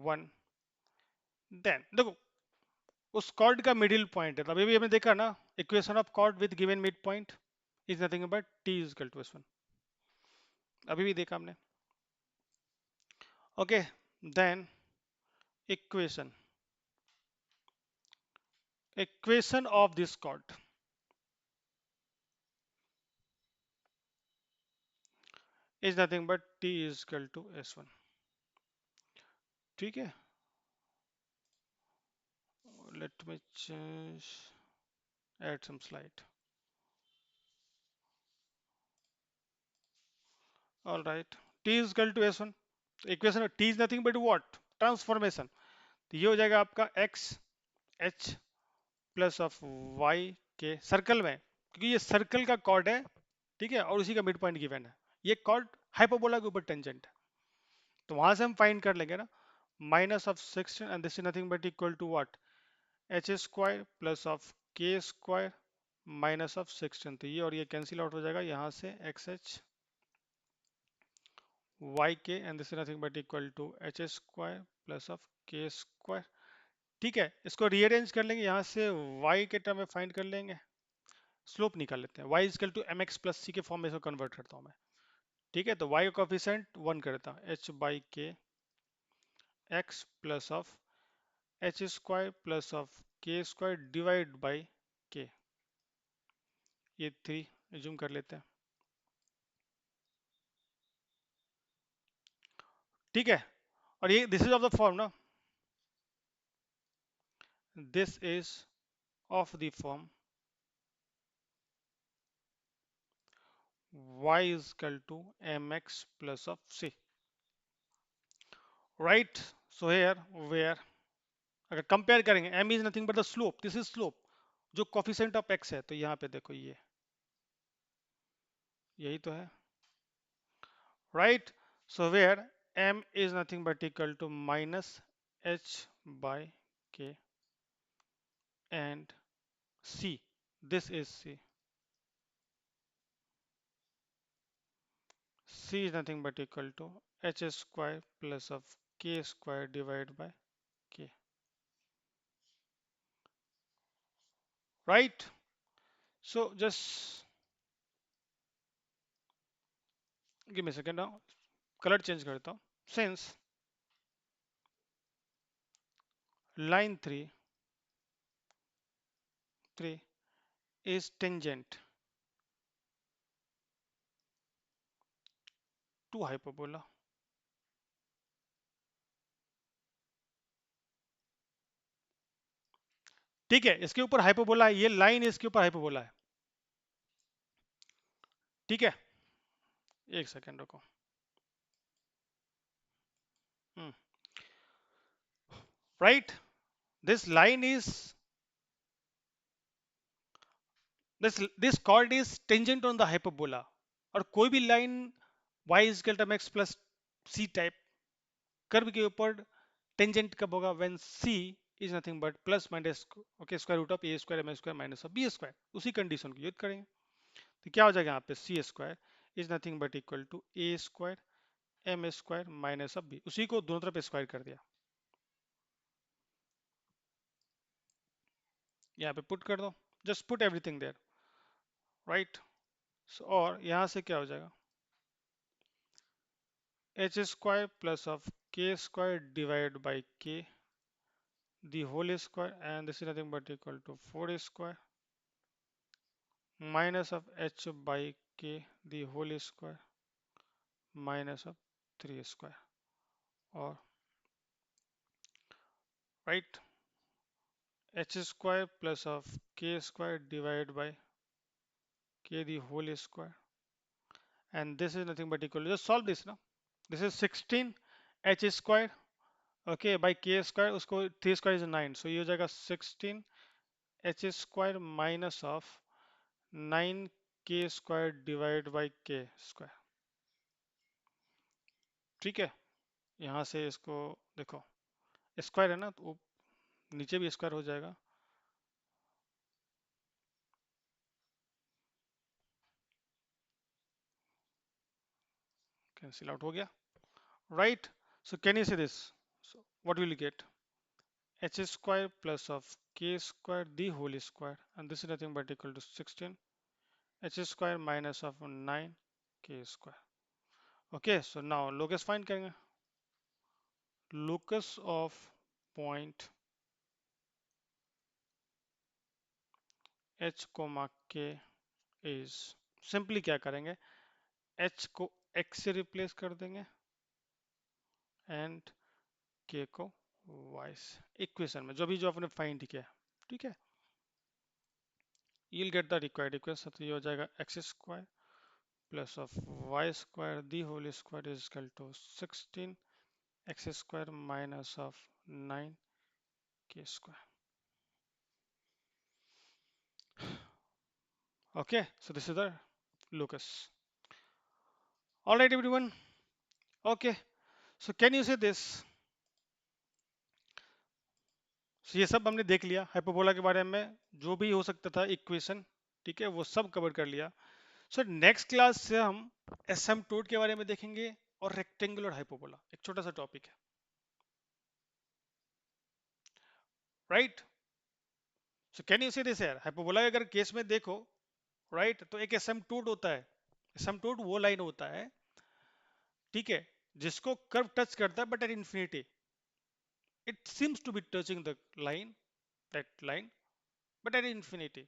1, then देखो उस cord का middle point है, तो अभी भी हमने देखा ना, equation of chord with given mid point is nothing but t is equal to S one, अभी भी देखा हमने। Okay, then equation equation of this chord is nothing but t is equal to S one. ठीक है, let me change, add some slide. All right, t is equal to S one, equation t is nothing but what, transformation. तो ये हो जाएगा आपका x H plus of Y के circle में, क्योंकि ये सर्कल का कॉर्ड है, ठीक है, और उसी का मिड पॉइंट गिवन है। ये कॉर्ड हाइपरबोला के ऊपर टेंजेंट है, तो वहां से हम फाइंड कर लेंगे ना, minus of 16 and this is nothing but equal to what, h square plus of के स्क्वायर माइनस ऑफ 16। तो ये और ये कैंसिल आउट हो जाएगा, यहाँ से x h y k and this is nothing but equal to h square plus of के स्क्वायर। ठीक है, इसको रीअरेंज कर लेंगे, यहाँ से y के टर्म में फाइंड कर लेंगे, स्लोप निकाल लेते हैं, y equal to m x plus c के फॉर्म में इसको कन्वर्ट करता हूँ मैं। ठीक है, तो y का कोफिशिएंट 1 करता हूँ, h बाई के x plus of H square plus of के स्क्वायर डिवाइड बाई के, ये 3 एज्यूम कर लेते हैं। ठीक है, और ये this is of the form ना, this is of the form y is equal to mx plus of c, right? So here where अगर कंपेयर करेंगे, m is nothing but the slope, this is slope, जो coefficient of x है, तो यहाँ पे देखो ये यही तो है, right? So where m is nothing but equal to minus h by k and c, this is c, c is nothing but equal to h square plus of k square divided by k, right? So just give me a second now, colour change करता हूँ, since line 3 is tangent to hyperbola, ठीक है, इसके ऊपर hyperbola है, ये line इसके ऊपर हाइपरबोला है, ठीक है, एक सेकेंड रुको, right, this line is this chord is tangent on the hyperbola, और कोई भी line y is equal to mx plus c type curve के ऊपर टेंजेंट कब होगा, when c is nothing but plus minus okay square root of a square m square minus of b square, उसी condition को use करेंगे। तो क्या हो जाएगा यहाँ पे, c square is nothing but equal to a square m square minus of b, उसी को दोनों तरफ स्क्वायर कर दिया, यहाँ पे पुट कर दो, just put everything there, right? और यहाँ से क्या हो जाएगा, एच स्क्वायर प्लस ऑफ के square divide by K the whole square and this is nothing but equal to 4 square minus of h by k the whole square minus of 3 square, or right, h square plus of k square divided by k the whole square, and this is nothing but equal to, just solve this now, this is 16 h square okay by k square, usko 3 square is 9, so ये हो जाएगा 16 h square minus of 9 k square divided by k square, ठीक है, यहाँ से इसको देखो square है ना, तो नीचे भी स्क्वायर हो जाएगा, कैंसिल आउट हो गया, राइट. सो कैन यू से this, so what will you get? H square plus of k square the whole square, and this is nothing but equal to 16 h square minus of 9 k square. Okay, so now locus find करेंगे. Locus of point h comma k is, simply क्या करेंगे, h को x से replace कर देंगे and k को y से, equation में जो भी जो आपने फाइंड किया, ठीक है. you'll get the required equation, तो ये हो जाएगा x square plus of y square the whole square is equal to 16 x square minus of 9 k square. Okay, so this is the locus. All right, everyone. Okay, so can you say this? So ये सब हमने देख लिया hyperbola के बारे में, जो भी हो सकता था इक्वेशन, ठीक है, वो सब कवर कर लिया. सो नेक्स्ट क्लास से हम एसिम्पटोट के बारे में देखेंगे और रेक्टेंगुलर हाइपरबोला, एक छोटा सा टॉपिक है, right. So can you see this यार, हाइपरबोला अगर केस में देखो, राइट, तो एक एसिम्पटोट होता है. एसिम्पटोट वो लाइन होता है, ठीक है, जिसको कर्व टच करता है, but at infinity it seems to be touching the line, that line, but at infinity.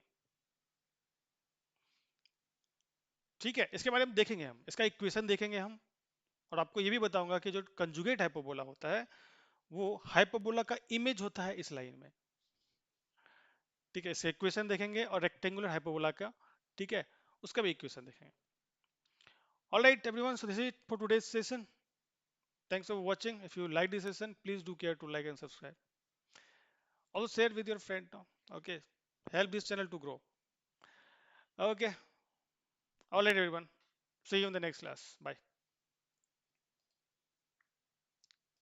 ठीक है, इसके बारे में देखेंगे हम, इसका इक्वेशन देखेंगे हम, और आपको ये भी बताऊंगा कि जो कंजुगेट हाइपरबोला होता है वो हाइपरबोला का इमेज होता है इस लाइन में. ठीक है, इसका इक्वेशन देखेंगे और रेक्टेंगुलर हाइपरबोला का, ठीक है, उसका भी इक्वेशन देखेंगे. Alright everyone, so this is for today's session. Thanks for watching. If you like this session, please do care to like and subscribe. Also share with your friend now. Okay, help this channel to grow. Okay, all right everyone, see you in the next class. Bye.